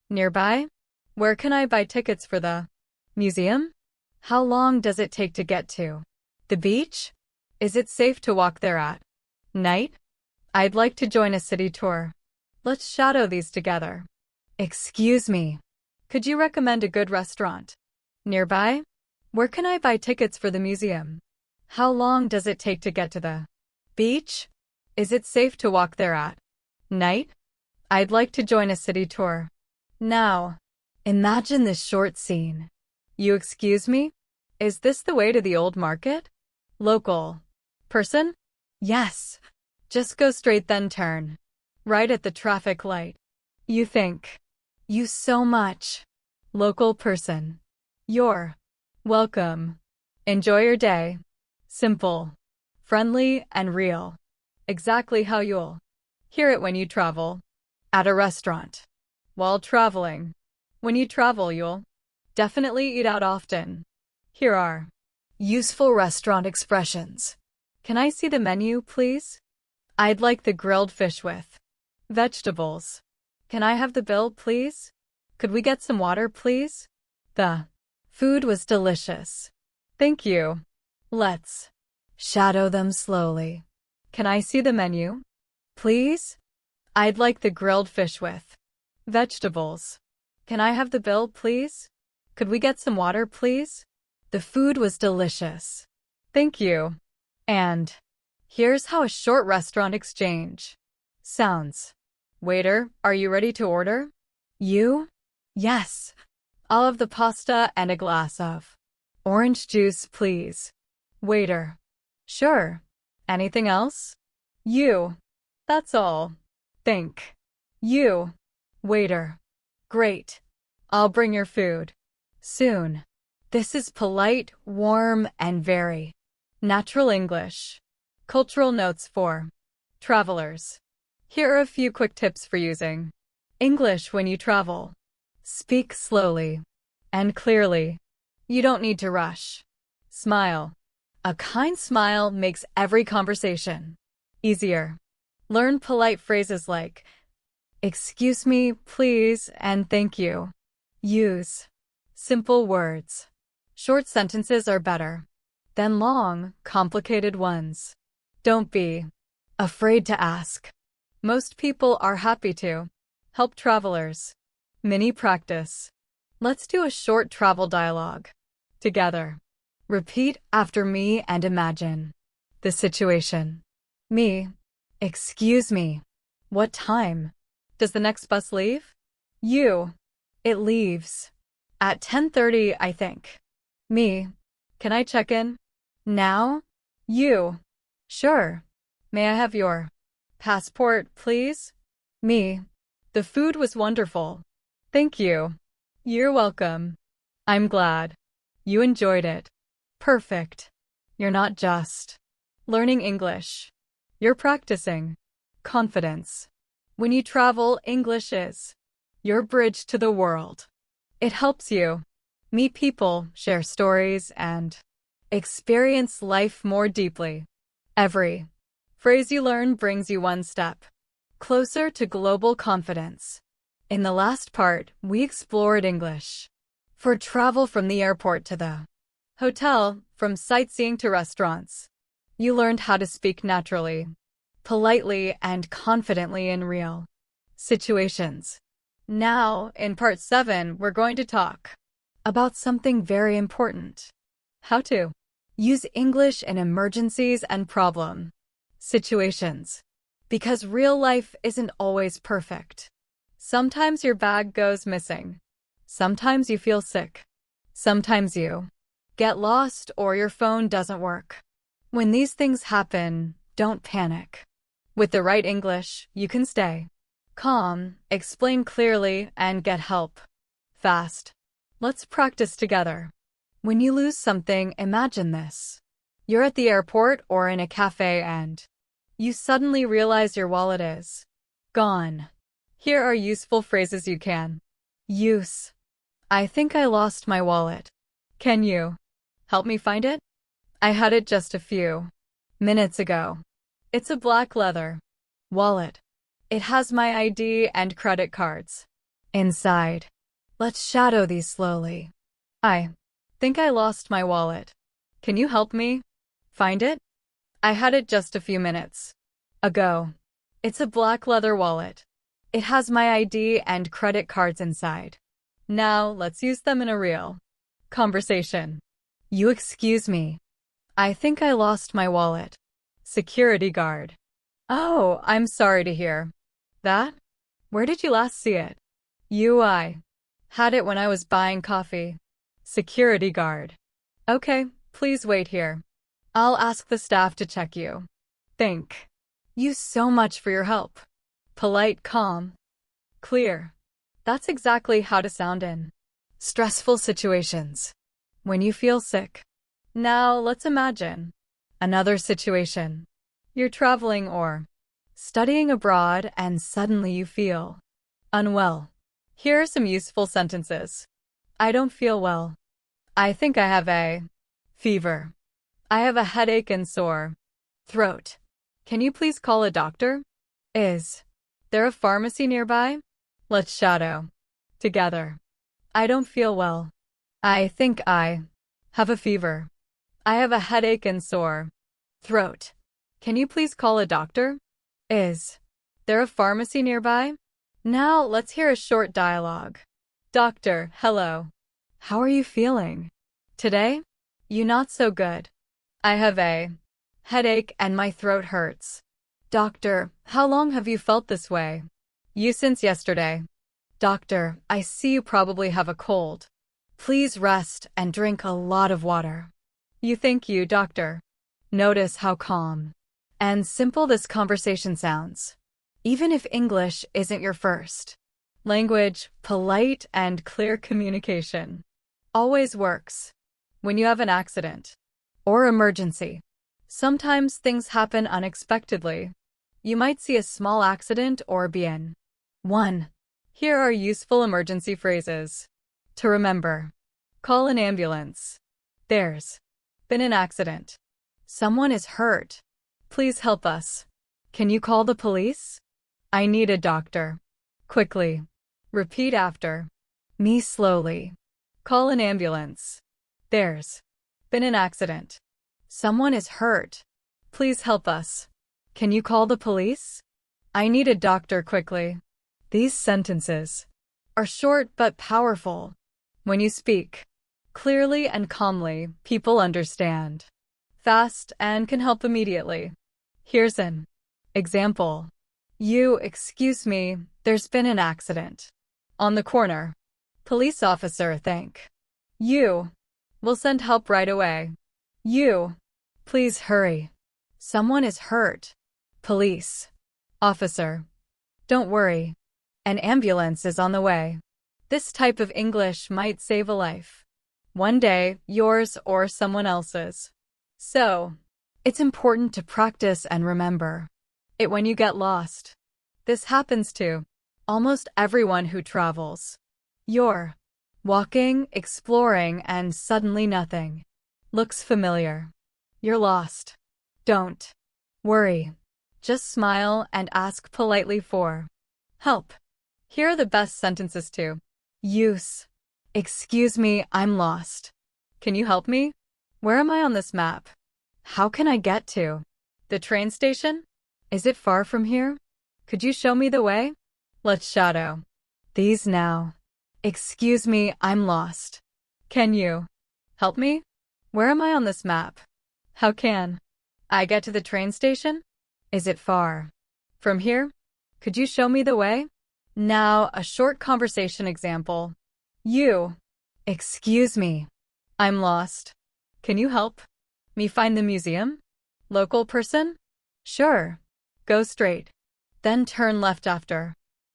nearby? Where can I buy tickets for the museum? How long does it take to get to the beach? Is it safe to walk there at night? I'd like to join a city tour. Let's shadow these together. Excuse me. Could you recommend a good restaurant nearby? Where can I buy tickets for the museum? How long does it take to get to the beach? Is it safe to walk there at night? I'd like to join a city tour." Now, imagine this short scene. You excuse me? Is this the way to the old market? Local. Person? Yes. Just go straight then turn right at the traffic light. You think. You so much. Local person. You're welcome. Enjoy your day. Simple. Friendly and real. Exactly how you'll hear it when you travel. At a restaurant. While traveling. When you travel, you'll definitely eat out often. Here are useful restaurant expressions. Can I see the menu, please? I'd like the grilled fish with vegetables. Can I have the bill, please? Could we get some water, please? The food was delicious. Thank you. Let's shadow them slowly. Can I see the menu, please? I'd like the grilled fish with vegetables. Can I have the bill, please? Could we get some water, please? The food was delicious. Thank you. And here's how a short restaurant exchange sounds. Waiter, are you ready to order? You? Yes. I'll have the pasta and a glass of orange juice, please. Waiter. Sure. Anything else? You. That's all. Think. You. Waiter. Great. I'll bring your food soon. This is polite, warm, and very natural English. Cultural notes for travelers. Here are a few quick tips for using English when you travel. Speak slowly and clearly. You don't need to rush. Smile. A kind smile makes every conversation easier. Learn polite phrases like excuse me, please, and thank you. Use simple words. Short sentences are better than long, complicated ones. Don't be afraid to ask. Most people are happy to help travelers. Mini practice. Let's do a short travel dialogue together. Repeat after me and imagine the situation. Me. Excuse me. What time does the next bus leave? You. It leaves at 10:30, I think. Me. Can I check in now? You. Sure. May I have your passport, please? Me. The food was wonderful. Thank you. You're welcome. I'm glad you enjoyed it. Perfect. You're not just learning English. You're practicing confidence. When you travel, English is your bridge to the world. It helps you meet people, share stories, and experience life more deeply. Every phrase you learn brings you one step closer to global confidence. In the last part, we explored English for travel from the airport to the hotel, from sightseeing to restaurants. You learned how to speak naturally, politely, and confidently in real situations. Now, in part 7, we're going to talk about something very important. How to use English in emergencies and problem situations. Because real life isn't always perfect. Sometimes your bag goes missing. Sometimes you feel sick. Sometimes you get lost or your phone doesn't work. When these things happen, don't panic. With the right English, you can stay calm, explain clearly, and get help fast. Let's practice together. When you lose something, imagine this. You're at the airport or in a cafe and you suddenly realize your wallet is gone. Here are useful phrases you can use. I think I lost my wallet. Can you help me find it? I had it just a few minutes ago. It's a black leather wallet. It has my ID and credit cards inside. Let's shadow these slowly. I think I lost my wallet. Can you help me find it? I had it just a few minutes ago. It's a black leather wallet. It has my ID and credit cards inside. Now let's use them in a real conversation. You excuse me. I think I lost my wallet. Security guard. Oh, I'm sorry to hear that. Where did you last see it? I had it when I was buying coffee. Security guard. Okay, please wait here. I'll ask the staff to check you. Thank you so much for your help. Polite, calm, clear. That's exactly how to sound in stressful situations. When you feel sick. Now let's imagine another situation. You're traveling or studying abroad and suddenly you feel unwell. Here are some useful sentences. I don't feel well. I think I have a fever. I have a headache and sore throat. Can you please call a doctor? Is there a pharmacy nearby? Let's shadow together. I don't feel well. I think I have a fever. I have a headache and sore throat. Can you please call a doctor? Is there a pharmacy nearby? Now let's hear a short dialogue. Doctor, hello. How are you feeling today? You not so good. I have a headache and my throat hurts. Doctor, how long have you felt this way? You since yesterday. Doctor, I see you probably have a cold. Please rest and drink a lot of water. You thank you, doctor. Notice how calm and simple this conversation sounds. Even if English isn't your first language, polite and clear communication always works. When you have an accident or emergency, sometimes things happen unexpectedly. You might see a small accident or be in one. Here are useful emergency phrases to remember. Call an ambulance. There's been an accident. Someone is hurt. Please help us. Can you call the police? I need a doctor. Quickly. Repeat after me slowly. Call an ambulance. There's been an accident. Someone is hurt. Please help us. Can you call the police? I need a doctor quickly. These sentences are short but powerful. When you speak clearly and calmly, people understand fast and can help immediately. Here's an example. Excuse me, there's been an accident on the corner. Police officer, thank you. We'll send help right away. Please hurry. Someone is hurt. Police officer, don't worry. An ambulance is on the way. This type of English might save a life. One day, yours or someone else's. So, it's important to practice and remember it when you get lost. This happens to almost everyone who travels. You're walking, exploring, and suddenly nothing looks familiar. You're lost. Don't worry. Just smile and ask politely for help. Here are the best sentences to use. Excuse me, I'm lost. Can you help me? Where am I on this map? How can I get to the train station? Is it far from here? Could you show me the way? Let's shadow these now. Excuse me, I'm lost. Can you help me? Where am I on this map? How can I get to the train station? Is it far from here? Could you show me the way? Now, a short conversation example. Excuse me, I'm lost. Can you help me find the museum? Local person? Sure. Go straight. Then turn left after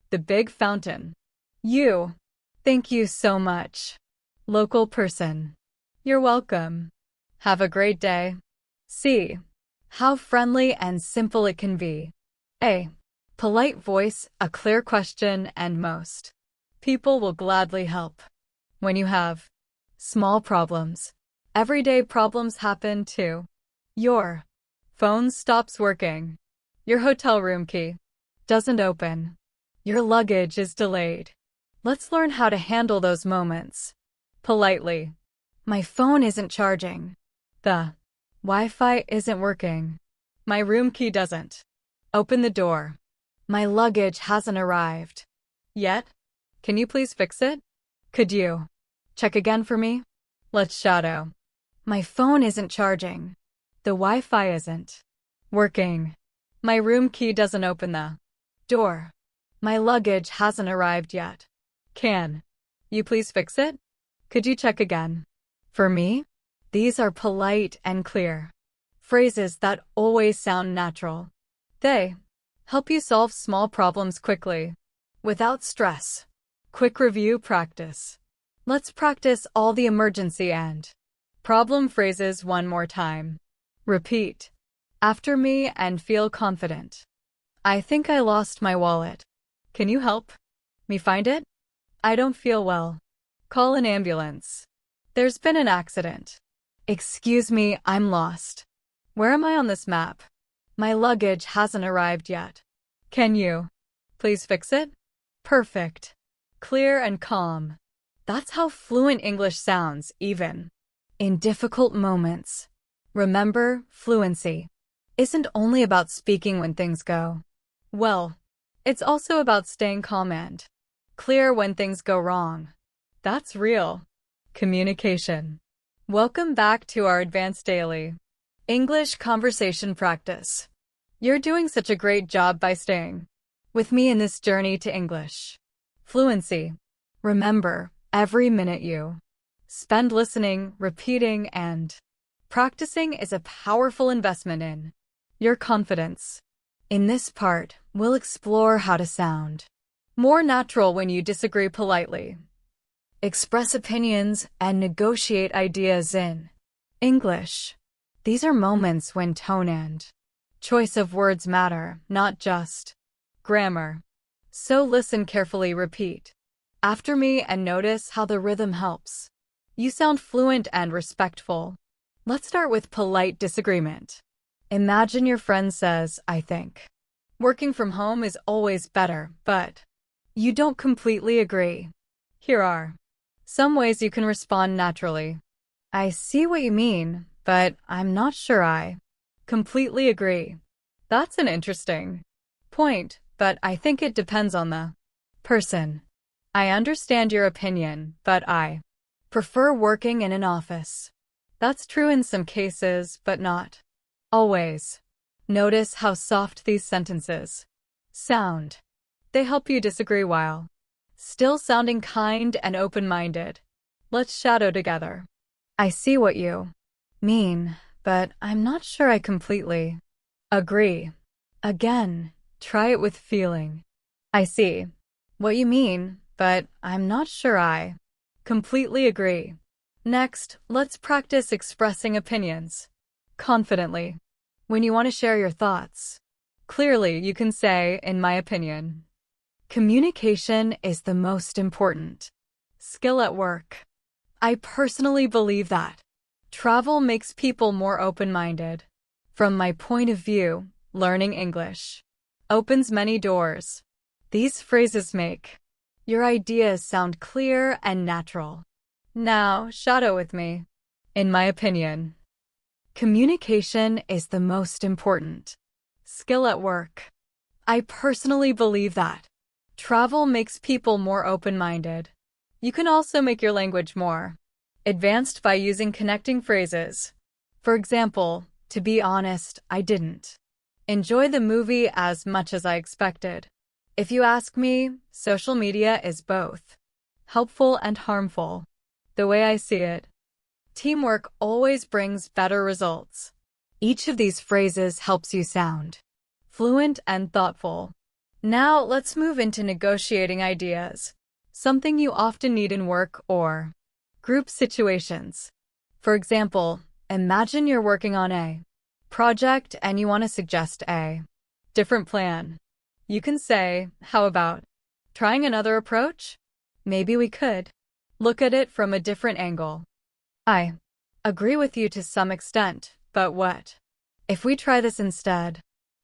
the big fountain. You. Thank you so much. Local person. You're welcome. Have a great day. See how friendly and simple it can be. A polite voice, a clear question, and most people will gladly help. When you have small problems, everyday problems happen too. Your phone stops working. Your hotel room key doesn't open. Your luggage is delayed. Let's learn how to handle those moments politely. My phone isn't charging. The Wi-Fi isn't working. My room key doesn't open the door. My luggage hasn't arrived yet. Can you please fix it? Could you check again for me? Let's shadow. My phone isn't charging. The Wi-Fi isn't working. My room key doesn't open the door. My luggage hasn't arrived yet. Can you please fix it? Could you check again for me? These are polite and clear phrases that always sound natural. They help you solve small problems quickly, without stress. Quick review practice. Let's practice all the emergency and problem phrases one more time. Repeat after me and feel confident. I think I lost my wallet. Can you help me find it? I don't feel well. Call an ambulance. There's been an accident. Excuse me, I'm lost. Where am I on this map? My luggage hasn't arrived yet. Can you please fix it? Perfect. Clear and calm. That's how fluent English sounds, even in difficult moments. Remember, fluency isn't only about speaking when things go well. It's also about staying calm and clear when things go wrong. That's real communication. Welcome back to our Advanced Daily English Conversation Practice. You're doing such a great job by staying with me in this journey to English fluency. Remember, every minute you spend listening, repeating, and practicing is a powerful investment in your confidence. In this part, we'll explore how to sound more natural when you disagree politely, express opinions, and negotiate ideas in English. These are moments when tone and choice of words matter, not just grammar. So listen carefully, repeat after me, and notice how the rhythm helps you sound fluent and respectful. Let's start with polite disagreement. Imagine your friend says, I think working from home is always better, but you don't completely agree. Here are some ways you can respond naturally. I see what you mean, but I'm not sure I completely agree. That's an interesting point, but I think it depends on the person. I understand your opinion, but I prefer working in an office. That's true in some cases, but not always. Notice how soft these sentences sound. They help you disagree while still sounding kind and open-minded. Let's shadow together. I see what you mean, but I'm not sure I completely agree. Again, try it with feeling. I see what you mean, but I'm not sure I completely agree. Next, let's practice expressing opinions confidently. When you want to share your thoughts clearly, you can say, in my opinion. Communication is the most important skill at work. I personally believe that travel makes people more open-minded. From my point of view, learning English opens many doors. These phrases make your ideas sound clear and natural. Now, shadow with me. In my opinion, communication is the most important skill at work. I personally believe that travel makes people more open-minded. You can also make your language more advanced by using connecting phrases. For example, to be honest, I didn't enjoy the movie as much as I expected. If you ask me, social media is both helpful and harmful. The way I see it, teamwork always brings better results. Each of these phrases helps you sound fluent and thoughtful. Now let's move into negotiating ideas, something you often need in work or group situations. For example, imagine you're working on a project and you want to suggest a different plan. You can say, how about trying another approach? Maybe we could look at it from a different angle. I agree with you to some extent, but what if we try this instead?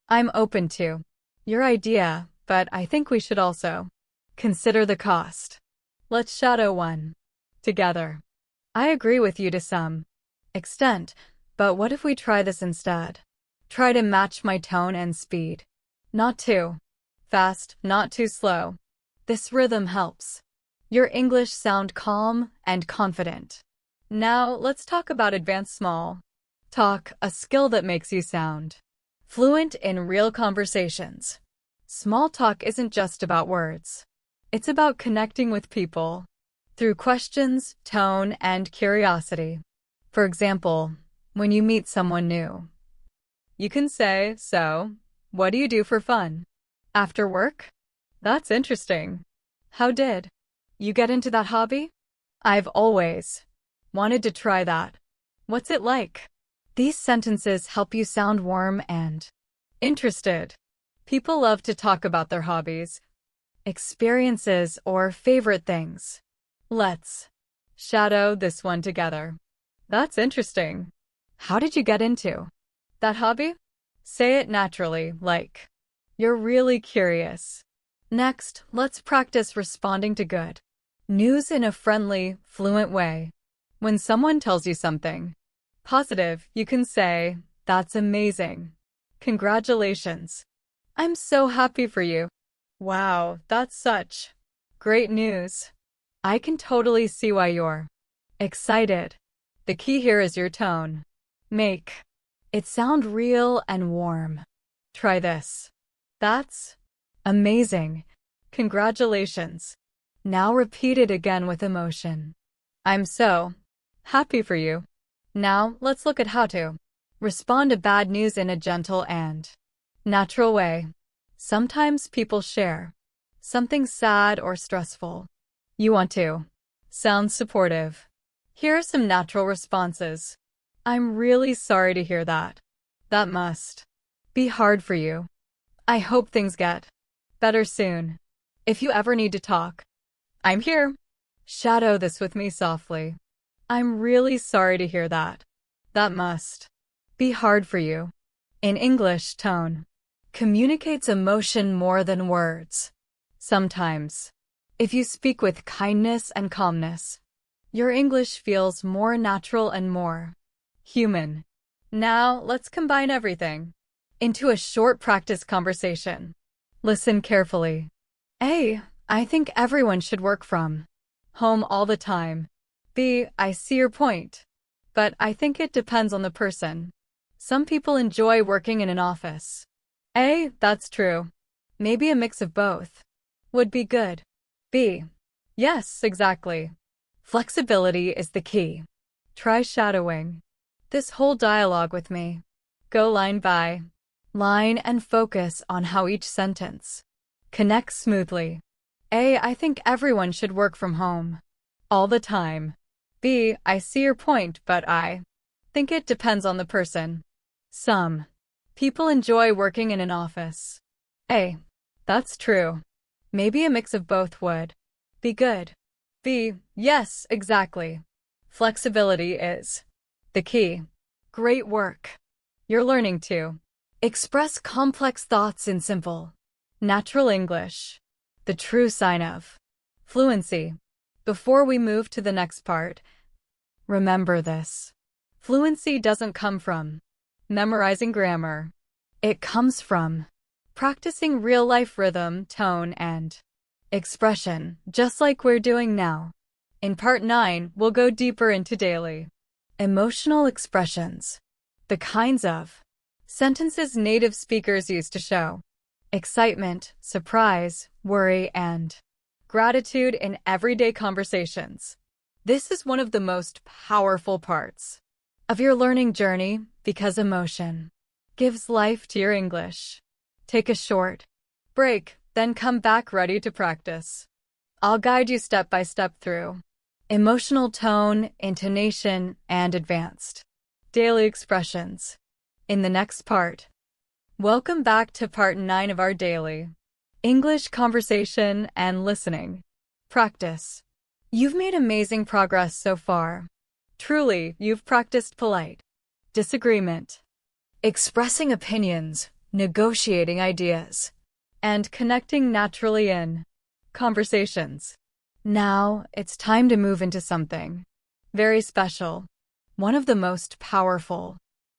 I'm open to your idea, but I think we should also consider the cost. Let's shadow one together. I agree with you to some extent, but what if we try this instead? Try to match my tone and speed. Not too fast, not too slow. This rhythm helps your English sound calm and confident. Now let's talk about advanced small talk, a skill that makes you sound fluent in real conversations. Small talk isn't just about words. It's about connecting with people through questions, tone, and curiosity. For example, when you meet someone new, you can say, so, what do you do for fun? After work? That's interesting. How did you get into that hobby? I've always wanted to try that. What's it like? These sentences help you sound warm and interested. People love to talk about their hobbies, experiences, or favorite things. Let's shadow this one together. That's interesting. How did you get into that hobby? Say it naturally, like you're really curious. Next, let's practice responding to good news in a friendly, fluent way. When someone tells you something positive, you can say, that's amazing. Congratulations. I'm so happy for you. Wow, that's such great news. I can totally see why you're excited. The key here is your tone. Make it sound real and warm. Try this. That's amazing. Congratulations. Now repeat it again with emotion. I'm so happy for you. Now let's look at how to respond to bad news in a gentle and natural way. Sometimes people share something sad or stressful. You want to sound supportive. Here are some natural responses. I'm really sorry to hear that. That must be hard for you. I hope things get better soon. If you ever need to talk, I'm here. Shadow this with me softly. I'm really sorry to hear that. That must be hard for you. In English, tone communicates emotion more than words. Sometimes, if you speak with kindness and calmness, your English feels more natural and more human. Now, let's combine everything into a short practice conversation. Listen carefully. A. I think everyone should work from home all the time. B. I see your point, but I think it depends on the person. Some people enjoy working in an office. A. That's true. Maybe a mix of both would be good. B. Yes, exactly. Flexibility is the key. Try shadowing this whole dialogue with me. Go line by line and focus on how each sentence connects smoothly. A. I think everyone should work from home all the time. B. I see your point, but I think it depends on the person. Some people enjoy working in an office. A. That's true. Maybe a mix of both would be good. B. Yes, exactly. Flexibility is the key. Great work. You're learning to express complex thoughts in simple, natural English. The true sign of fluency. Before we move to the next part, remember this. Fluency doesn't come from memorizing grammar. It comes from practicing real-life rhythm, tone, and expression, just like we're doing now. In Part 9, we'll go deeper into daily emotional expressions, the kinds of sentences native speakers use to show excitement, surprise, worry, and gratitude in everyday conversations. This is one of the most powerful parts of your learning journey because emotion gives life to your English. Take a short break, then come back ready to practice. I'll guide you step by step through emotional tone, intonation, and advanced daily expressions in the next part. Welcome back to part 9 of our daily English conversation and listening practice. You've made amazing progress so far. Truly, you've practiced polite disagreement, expressing opinions, negotiating ideas, and connecting naturally in conversations. Now, it's time to move into something very special. One of the most powerful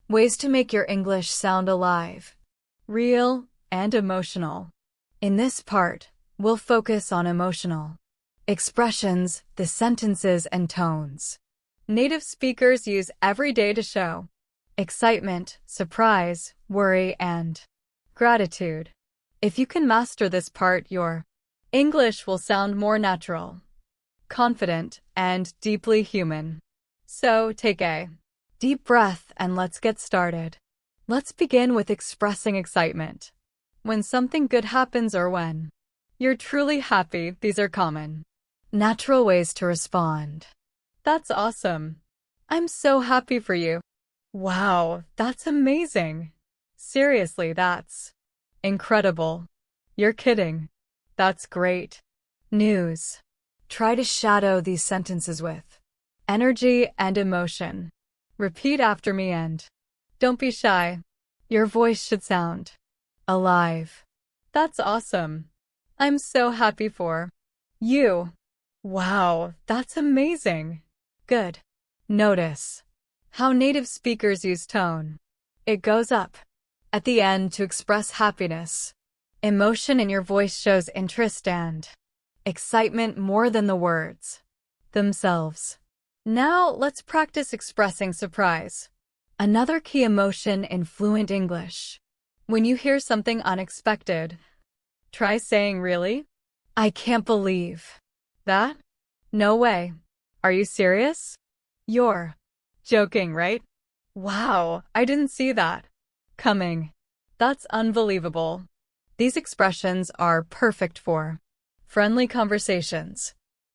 ways to make your English sound alive, real, and emotional. In this part, we'll focus on emotional expressions, the sentences and tones native speakers use every day to show excitement, surprise, worry, and gratitude. If you can master this part, your English will sound more natural, confident, and deeply human. So take a deep breath and let's get started. Let's begin with expressing excitement. When something good happens or when you're truly happy, these are common, natural ways to respond. That's awesome. I'm so happy for you. Wow, that's amazing. Seriously, that's incredible. You're kidding. That's great news. Try to shadow these sentences with energy and emotion. Repeat after me and don't be shy. Your voice should sound alive. That's awesome. I'm so happy for you. Wow, that's amazing. Good. Notice how native speakers use tone. It goes up at the end to express happiness. Emotion in your voice shows interest and excitement more than the words themselves. Now, let's practice expressing surprise. Another key emotion in fluent English. When you hear something unexpected, try saying, "Really? I can't believe that? No way. Are you serious? You're joking, right? Wow, I didn't see that coming. That's unbelievable." These expressions are perfect for friendly conversations.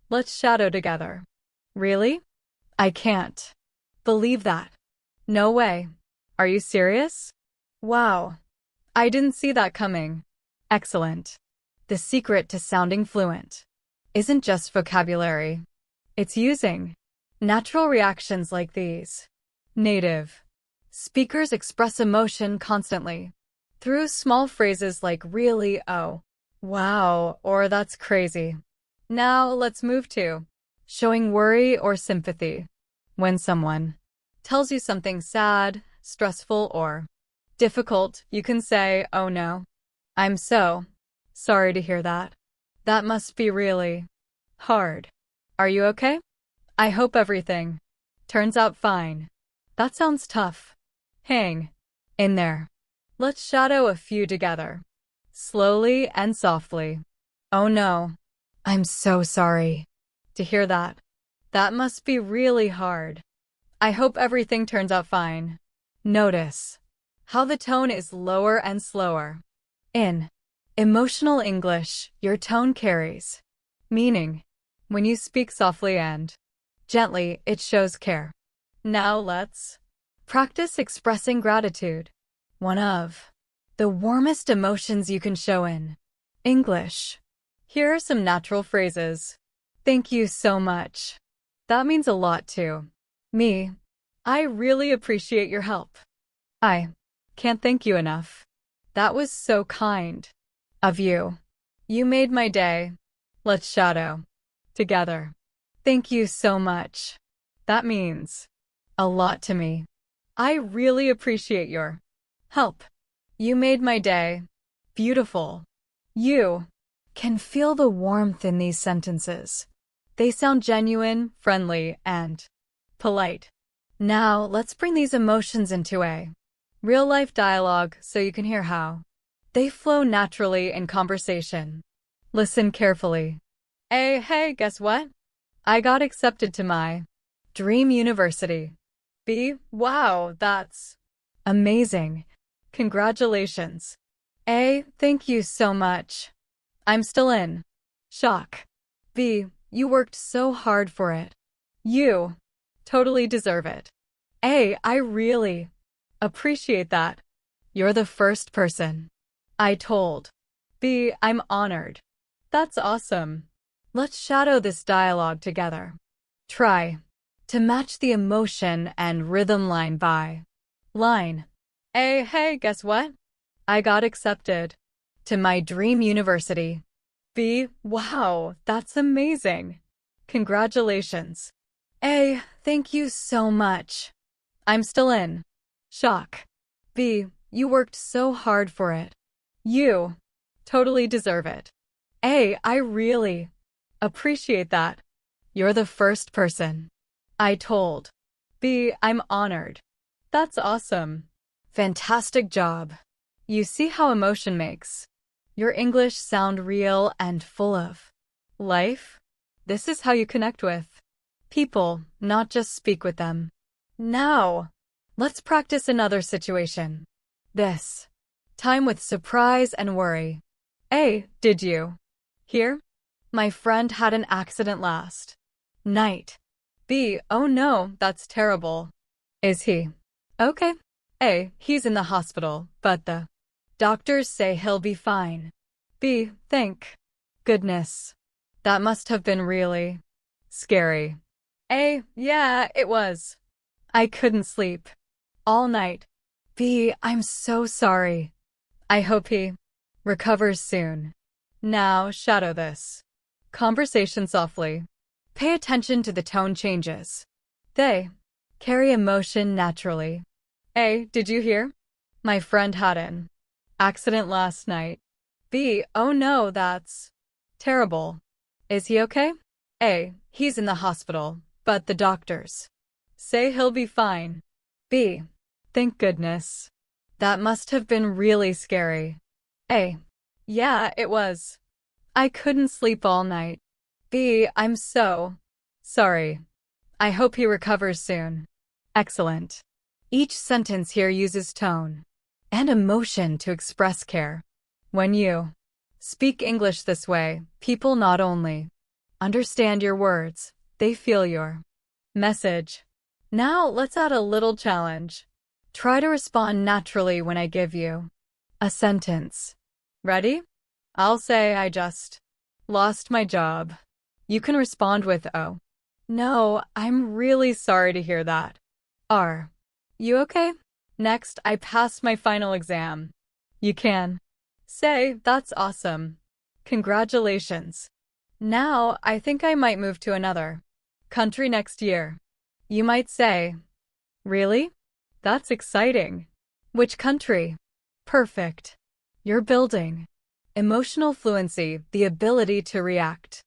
Let's shadow together. Really? I can't believe that. No way. Are you serious? Wow, I didn't see that coming. Excellent. The secret to sounding fluent isn't just vocabulary. It's using natural reactions like these. Native speakers express emotion constantly through small phrases like "really," "oh," "wow," or "that's crazy." Now let's move to showing worry or sympathy. When someone tells you something sad, stressful, or difficult, you can say, "Oh no, I'm so sorry to hear that. That must be really hard. Are you okay? I hope everything turns out fine. That sounds tough. Hang in there." Let's shadow a few together, slowly and softly. "Oh no, I'm so sorry to hear that. That must be really hard. I hope everything turns out fine." Notice how the tone is lower and slower. In emotional English, your tone carries meaning. When you speak softly and gently, it shows care. Now let's practice expressing gratitude. One of the warmest emotions you can show in English. Here are some natural phrases. Thank you so much. That means a lot to me. I really appreciate your help. I can't thank you enough. That was so kind of you. You made my day. Let's shadow together. Thank you so much. That means a lot to me. I really appreciate your help. You made my day. Beautiful. You can feel the warmth in these sentences. They sound genuine, friendly, and polite. Now, let's bring these emotions into a real-life dialogue so you can hear how they flow naturally in conversation. Listen carefully. Hey, guess what? I got accepted to my dream university. B. Wow, that's amazing. Congratulations. A. Thank you so much. I'm still in shock. B. You worked so hard for it. You totally deserve it. A. I really appreciate that. You're the first person I told. B. I'm honored. That's awesome. Let's shadow this dialogue together. Try to match the emotion and rhythm line by line. A. Hey, guess what? I got accepted to my dream university. B. Wow, that's amazing. Congratulations. A. Thank you so much. I'm still in shock. B. You worked so hard for it. You totally deserve it. A. I really appreciate that. You're the first person I told. B. I'm honored. That's awesome. Fantastic job. You see how emotion makes your English sound real and full of life? This is how you connect with people, not just speak with them. Now, let's practice another situation. This time with surprise and worry. A. Did you hear? My friend had an accident last night. B. Oh no, that's terrible. Is he okay? A. He's in the hospital, but the doctors say he'll be fine. B. Thank goodness. That must have been really scary. A. Yeah, it was. I couldn't sleep all night. B. I'm so sorry. I hope he recovers soon. Now, shadow this conversation softly. Pay attention to the tone changes. They carry emotion naturally. A. Did you hear? My friend had an accident last night. B. Oh no, that's terrible. Is he okay? A. He's in the hospital, but the doctors say he'll be fine. B. Thank goodness. That must have been really scary. A. Yeah, it was. I couldn't sleep all night. B. I'm so sorry. I hope he recovers soon. Excellent. Each sentence here uses tone and emotion to express care. When you speak English this way, people not only understand your words, they feel your message. Now let's add a little challenge. Try to respond naturally when I give you a sentence. Ready? I'll say I just lost my job. You can respond with oh. No, I'm really sorry to hear that. Are you okay? Next, I passed my final exam. You can say, that's awesome. Congratulations. Now, I think I might move to another country next year. You might say, really? That's exciting. Which country? Perfect. You're building emotional fluency, the ability to react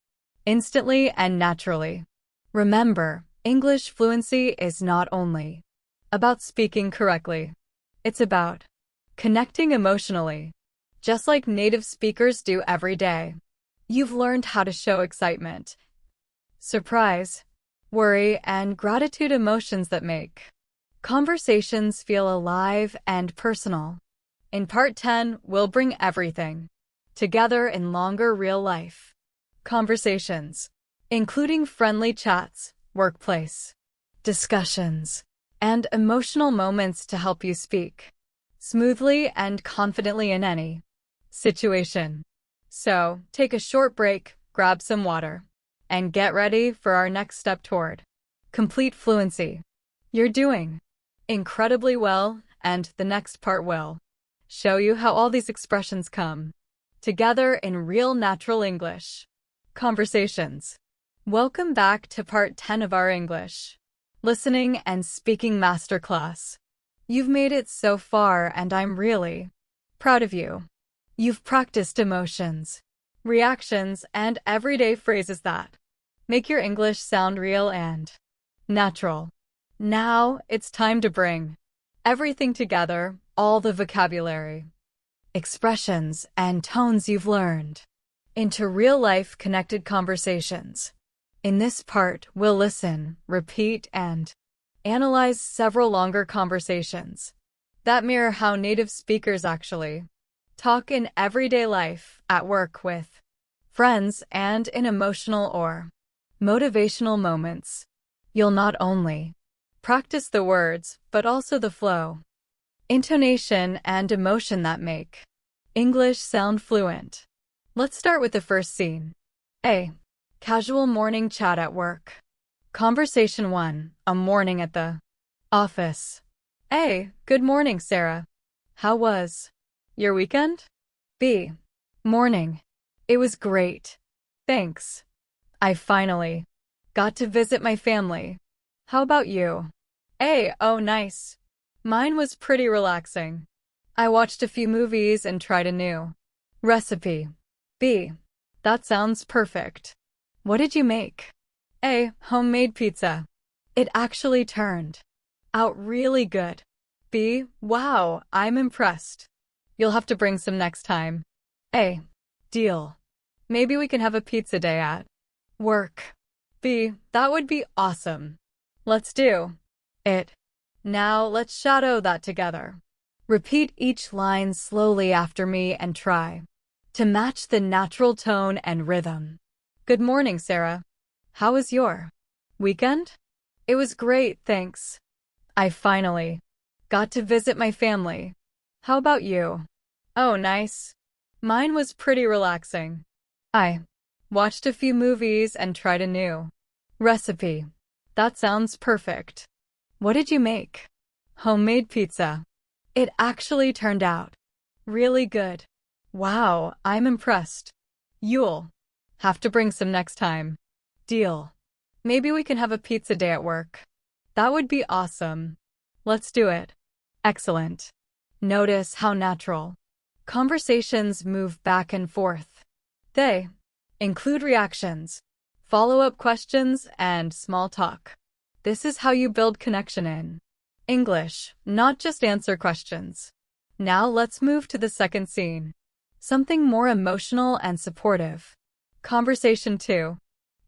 instantly and naturally. Remember, English fluency is not only about speaking correctly. It's about connecting emotionally, just like native speakers do every day. You've learned how to show excitement, surprise, worry, and gratitude, emotions that make conversations feel alive and personal. In Part 10, we'll bring everything together in longer real-life conversations, including friendly chats, workplace discussions, and emotional moments to help you speak smoothly and confidently in any situation. So, take a short break, grab some water, and get ready for our next step toward complete fluency. You're doing incredibly well, and the next part will show you how all these expressions come together in real natural English conversations. Welcome back to Part 10 of our English Listening and Speaking Masterclass. You've made it so far, and I'm really proud of you. You've practiced emotions, reactions, and everyday phrases that make your English sound real and natural. Now it's time to bring everything together, all the vocabulary, expressions, and tones you've learned, into real-life connected conversations. In this part, we'll listen, repeat, and Analyze several longer conversations that mirror how native speakers actually talk in everyday life, at work, with friends, and in emotional or motivational moments. You'll not only practice the words, but also the flow, intonation, and emotion that make English sound fluent. Let's start with the first scene. A. Casual morning chat at work. Conversation 1. A morning at the office. A. Good morning, Sarah. How was your weekend? B. Morning. It was great. Thanks. I finally got to visit my family. How about you? A. Oh, nice. Mine was pretty relaxing. I watched a few movies and tried a new recipe. B. That sounds perfect. What did you make? A. Homemade pizza. It actually turned out really good. B. Wow, I'm impressed. You'll have to bring some next time. A. Deal. Maybe we can have a pizza day at work. B. That would be awesome. Let's do it. Now let's shadow that together. Repeat each line slowly after me and try to match the natural tone and rhythm. Good morning, Sarah. How was your weekend? It was great, thanks. I finally got to visit my family. How about you? Oh, nice. Mine was pretty relaxing. I watched a few movies and tried a new recipe. That sounds perfect. What did you make? Homemade pizza. It actually turned out really good. Wow, I'm impressed. You'll have to bring some next time. Deal. Maybe we can have a pizza day at work. That would be awesome. Let's do it. Excellent. Notice how natural conversations move back and forth. They include reactions, follow-up questions, and small talk. This is how you build connection in English, not just answer questions. Now let's move to the second scene. Something more emotional and supportive. Conversation 2.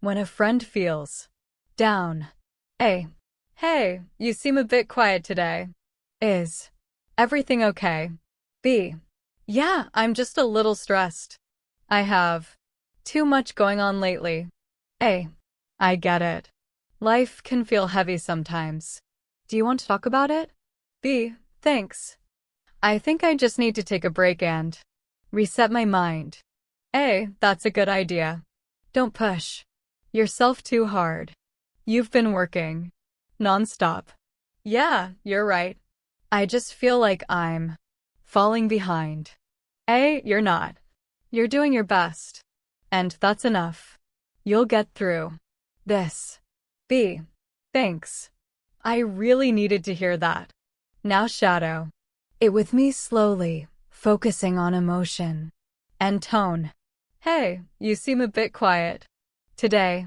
When a friend feels down. A. Hey, you seem a bit quiet today. Is everything okay? B. Yeah, I'm just a little stressed. I have too much going on lately. A. I get it. Life can feel heavy sometimes. Do you want to talk about it? B. Thanks. I think I just need to take a break and reset my mind. A. That's a good idea. Don't push yourself too hard. You've been working nonstop. Yeah, you're right. I just feel like I'm falling behind. A. You're not. You're doing your best. And that's enough. You'll get through this. B. Thanks. I really needed to hear that. Now shadow it with me slowly, focusing on emotion and tone. Hey, you seem a bit quiet today.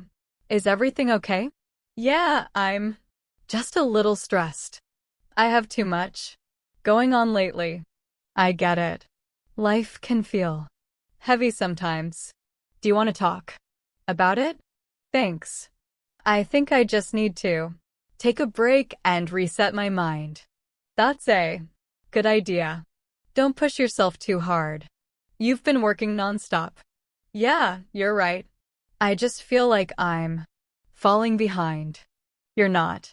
Is everything okay? Yeah, I'm just a little stressed. I have too much going on lately. I get it. Life can feel heavy sometimes. Do you want to talk about it? Thanks. I think I just need to take a break and reset my mind. That's a good idea. Don't push yourself too hard. You've been working nonstop. Yeah, you're right. I just feel like I'm falling behind. You're not.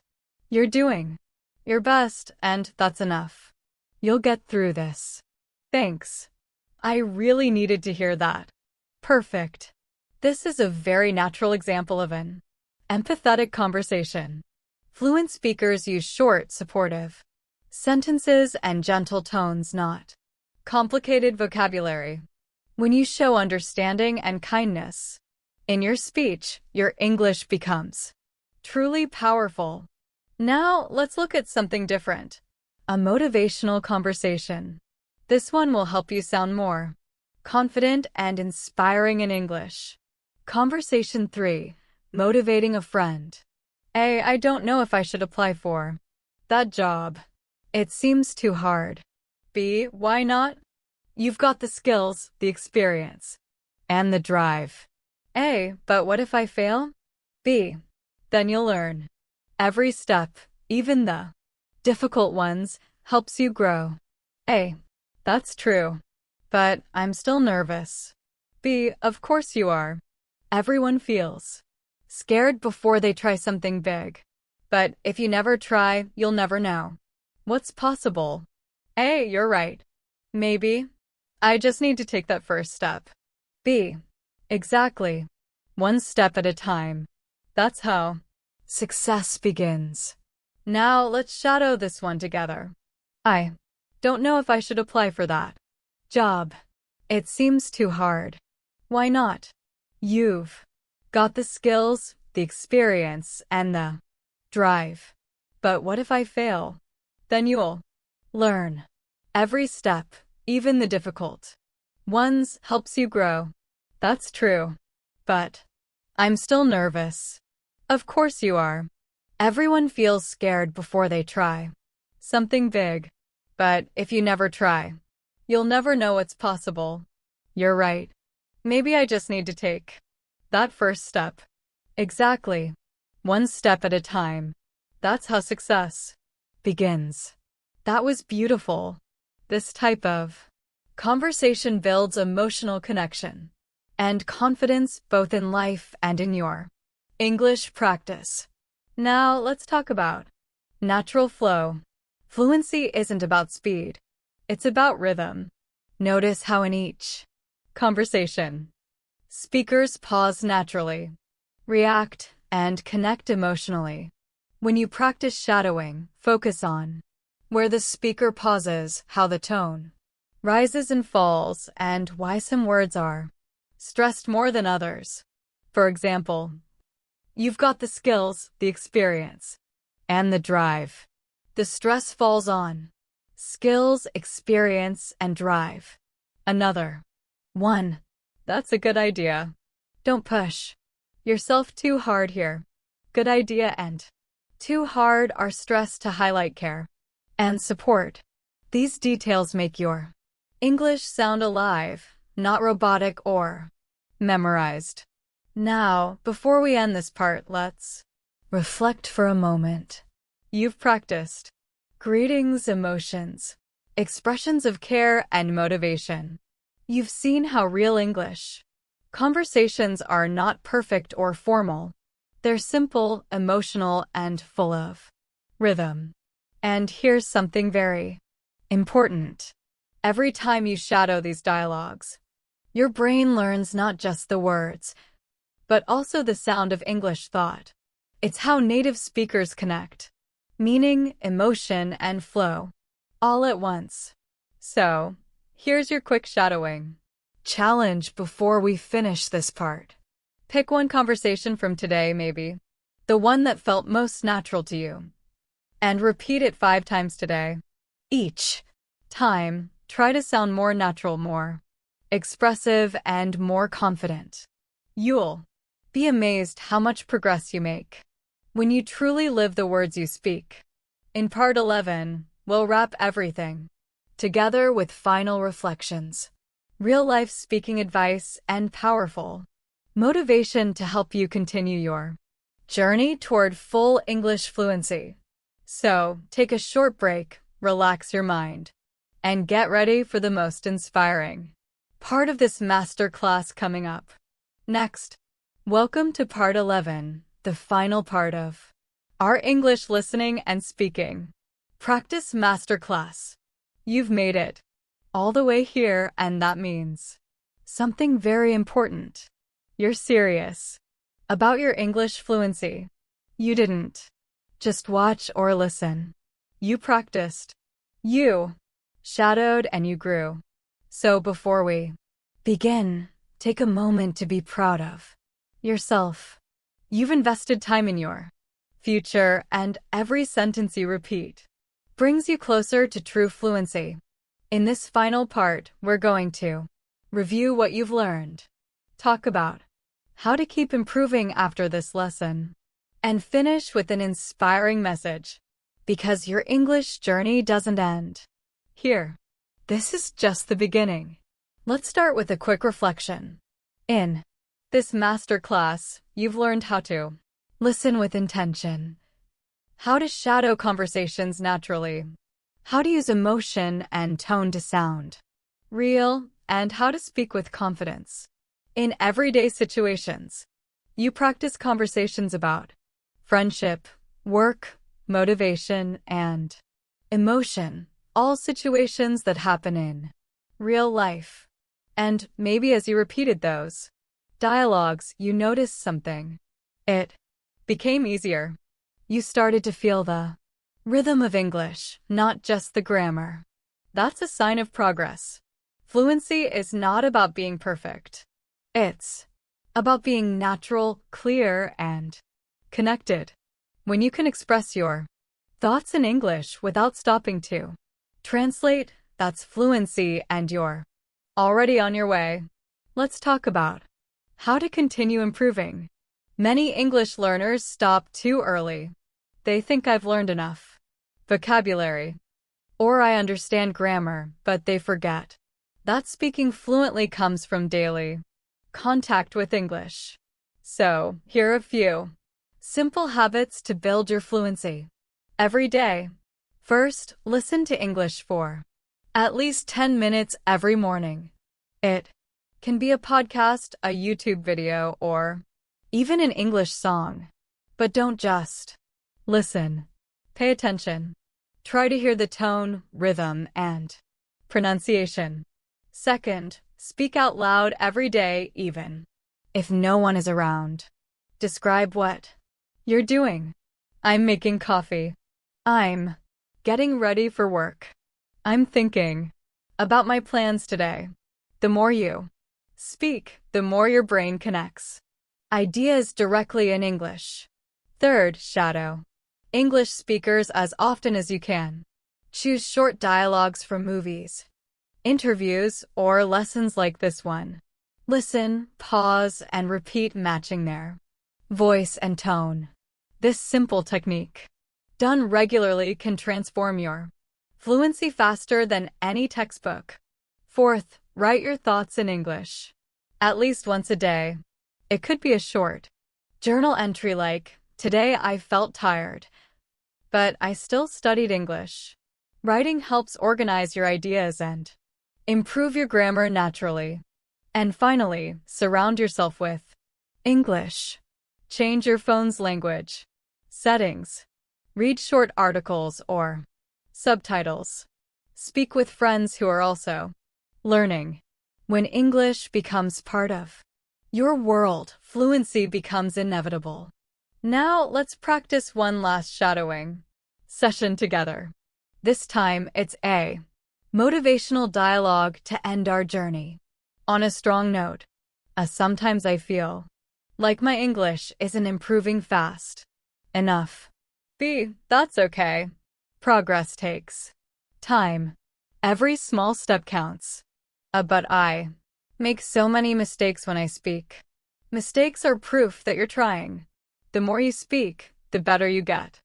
You're doing your best, and that's enough. You'll get through this. Thanks. I really needed to hear that. Perfect. This is a very natural example of an empathetic conversation. Fluent speakers use short, supportive sentences and gentle tones, not complicated vocabulary. When you show understanding and kindness in your speech, your English becomes truly powerful. Now, let's look at something different. A motivational conversation. This one will help you sound more confident and inspiring in English. Conversation 3. Motivating a friend. A. I don't know if I should apply for that job. It seems too hard. B. Why not? You've got the skills, the experience, and the drive. A. But what if I fail? B. Then you'll learn every step. Even the difficult ones helps you grow. A. That's true. But I'm still nervous. B. Of course you are. Everyone feels scared before they try something big. But if you never try, you'll never know what's possible. A. You're right. Maybe. I just need to take that first step. B. Exactly. One step at a time. That's how success begins. Now let's shadow this one together. I don't know if I should apply for that job. It seems too hard. Why not? You've got the skills, the experience, and the drive. But what if I fail? Then you'll learn. Every step, even the difficult ones, helps you grow. That's true. But I'm still nervous. Of course you are. Everyone feels scared before they try something big. But if you never try, you'll never know what's possible. You're right. Maybe I just need to take that first step. Exactly. One step at a time. That's how success begins. That was beautiful. This type of conversation builds emotional connection and confidence both in life and in your English practice. Now let's talk about natural flow. Fluency isn't about speed. It's about rhythm. Notice how in each conversation, speakers pause naturally, react, and connect emotionally. When you practice shadowing, focus on where the speaker pauses, how the tone rises and falls, and why some words are stressed more than others. For example, you've got the skills, the experience, and the drive. The stress falls on skills, experience, and drive. Another one. That's a good idea. Don't push yourself too hard here. Good idea and too hard are stressed to highlight care and support. These details make your English sound alive, not robotic or memorized. Now, before we end this part, let's reflect for a moment. You've practiced greetings, emotions, expressions of care, and motivation. You've seen how real English conversations are not perfect or formal. They're simple, emotional, and full of rhythm. And here's something very important. Every time you shadow these dialogues, your brain learns not just the words, but also the sound of English thought. It's how native speakers connect meaning, emotion, and flow all at once. So, here's your quick shadowing challenge before we finish this part. Pick one conversation from today, maybe the one that felt most natural to you, and repeat it 5 times today. Each time, try to sound more natural, more expressive, and more confident. You'll be amazed how much progress you make when you truly live the words you speak. In part 11, we'll wrap everything together with final reflections, real-life speaking advice, and powerful motivation to help you continue your journey toward full English fluency. So, take a short break, relax your mind, and get ready for the most inspiring part of this masterclass coming up. Next, welcome to part 11, the final part of our English listening and speaking practice masterclass. You've made it all the way here, and that means something very important. You're serious about your English fluency. You didn't just watch or listen. You practiced. You shadowed and you grew. So before we begin, take a moment to be proud of yourself. You've invested time in your future, and every sentence you repeat brings you closer to true fluency. In this final part, we're going to review what you've learned, talk about how to keep improving after this lesson, and finish with an inspiring message. Because your English journey doesn't end here. This is just the beginning. Let's start with a quick reflection. In this masterclass, you've learned how to listen with intention, how to shadow conversations naturally, how to use emotion and tone to sound real, and how to speak with confidence. In everyday situations, you practice conversations about friendship, work, motivation, and emotion, all situations that happen in real life. And maybe as you repeated those dialogues, you noticed something. It became easier. You started to feel the rhythm of English, not just the grammar. That's a sign of progress. Fluency is not about being perfect. It's about being natural, clear, and connected. When you can express your thoughts in English without stopping to translate, that's fluency, and you're already on your way. Let's talk about how to continue improving. Many English learners stop too early. They think I've learned enough vocabulary, or I understand grammar, but they forget that speaking fluently comes from daily contact with English. So, here are a few simple habits to build your fluency every day. First, listen to English for at least 10 minutes every morning. It can be a podcast, a YouTube video, or even an English song. But don't just listen. Pay attention. Try to hear the tone, rhythm, and pronunciation. Second, speak out loud every day, even if no one is around. Describe what you're doing. I'm making coffee. I'm getting ready for work. I'm thinking about my plans today. The more you speak, the more your brain connects ideas directly in English. Third, shadow English speakers as often as you can. Choose short dialogues from movies, interviews, or lessons like this one. Listen, pause, and repeat, matching their voice and tone. This simple technique, done regularly, can transform your fluency faster than any textbook. Fourth, write your thoughts in English at least once a day. It could be a short journal entry like, "Today I felt tired, but I still studied English." Writing helps organize your ideas and improve your grammar naturally. And finally, surround yourself with English. Change your phone's language settings. Read short articles or subtitles. Speak with friends who are also learning. When English becomes part of your world, fluency becomes inevitable. Now let's practice one last shadowing session together. This time it's a motivational dialogue to end our journey on a strong note. Sometimes I feel like my English isn't improving fast enough. B, that's okay. Progress takes time. Every small step counts. But I make so many mistakes when I speak. Mistakes are proof that you're trying. The more you speak, the better you get.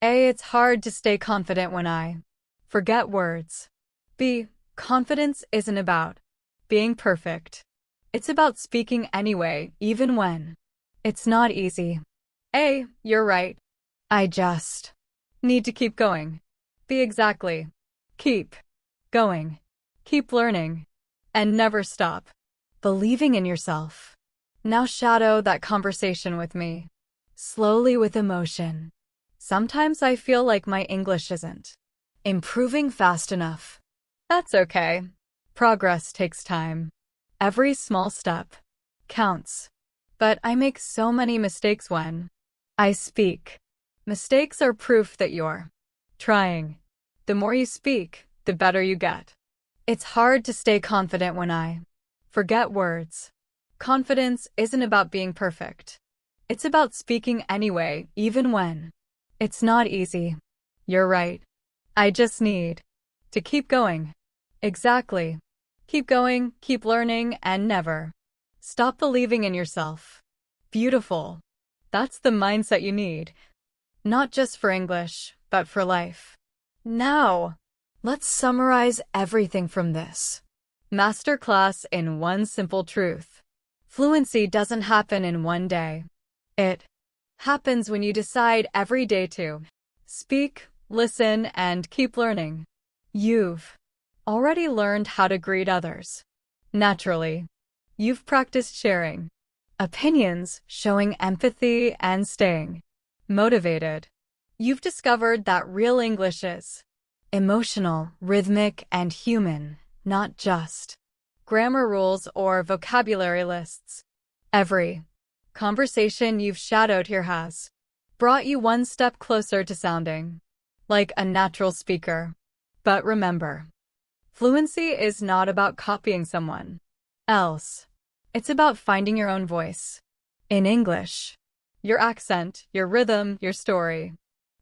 A, it's hard to stay confident when I forget words. B, confidence isn't about being perfect. It's about speaking anyway, even when it's not easy. A, you're right. I just need to keep going. B, exactly. Keep going. Keep learning. And never stop believing in yourself. Now shadow that conversation with me, slowly, with emotion. Sometimes I feel like my English isn't improving fast enough. That's okay. Progress takes time. Every small step counts. But I make so many mistakes when I speak. Mistakes are proof that you're trying. The more you speak, the better you get. It's hard to stay confident when I forget words. Confidence isn't about being perfect. It's about speaking anyway, even when it's not easy. You're right. I just need to keep going. Exactly. Keep going, keep learning, and never stop believing in yourself. Beautiful. That's the mindset you need. Not just for English, but for life. Now, let's summarize everything from this masterclass in one simple truth. Fluency doesn't happen in one day. It happens when you decide every day to Speak, listen, and keep learning. You've already learned how to greet others naturally. You've practiced sharing opinions, showing empathy, and staying motivated. You've discovered that real English is emotional, rhythmic, and human, not just grammar rules or vocabulary lists. Every conversation you've shadowed here has brought you one step closer to sounding like a natural speaker. But remember, fluency is not about copying someone else. It's about finding your own voice. In English, your accent, your rhythm, your story.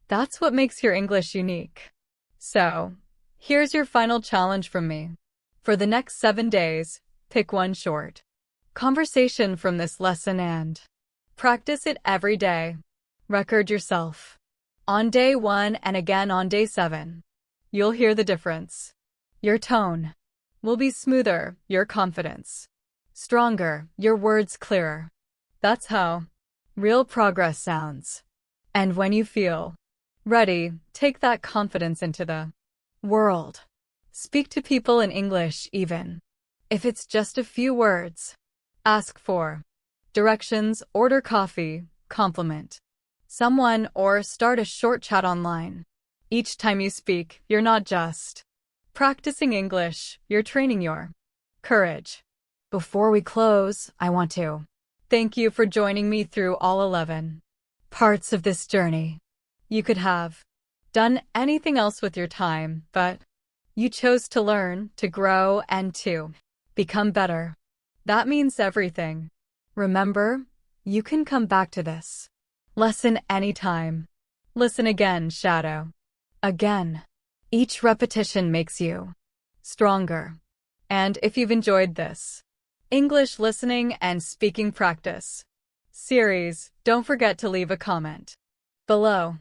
That's what makes your English unique. So, here's your final challenge from me. For the next 7 days, pick one short conversation from this lesson and practice it every day. Record yourself on day 1 and again on day 7. You'll hear the difference. Your tone will be smoother, your confidence stronger, your words clearer. That's how real progress sounds. And when you feel ready, take that confidence into the world. Speak to people in English even if it's just a few words. Ask for directions, order coffee, compliment someone, or start a short chat online. Each time you speak, you're not just practicing English, you're training your courage. Before we close, I want to thank you for joining me through all 11 parts of this journey. You could have done anything else with your time, but you chose to learn, to grow, and to become better. That means everything. Remember, you can come back to this lesson anytime. Listen again, shadow. Again. Each repetition makes you stronger. And if you've enjoyed this English listening and speaking practice series, don't forget to leave a comment below.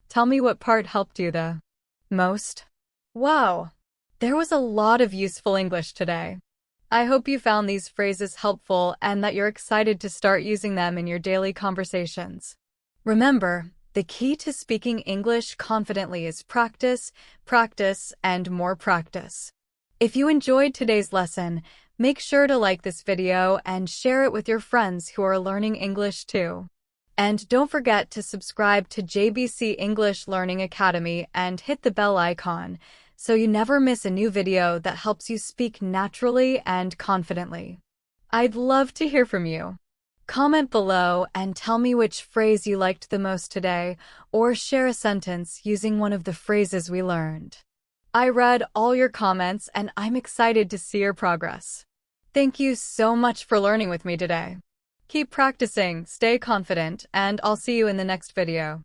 Tell me what part helped you the most. Wow, there was a lot of useful English today. I hope you found these phrases helpful and that you're excited to start using them in your daily conversations. Remember, the key to speaking English confidently is practice, practice, and more practice. If you enjoyed today's lesson, make sure to like this video and share it with your friends who are learning English too. And don't forget to subscribe to JBC English Learning Academy and hit the bell icon so you never miss a new video that helps you speak naturally and confidently. I'd love to hear from you. Comment below and tell me which phrase you liked the most today, or share a sentence using one of the phrases we learned. I read all your comments and I'm excited to see your progress. Thank you so much for learning with me today. Keep practicing, stay confident, and I'll see you in the next video.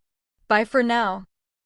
Bye for now.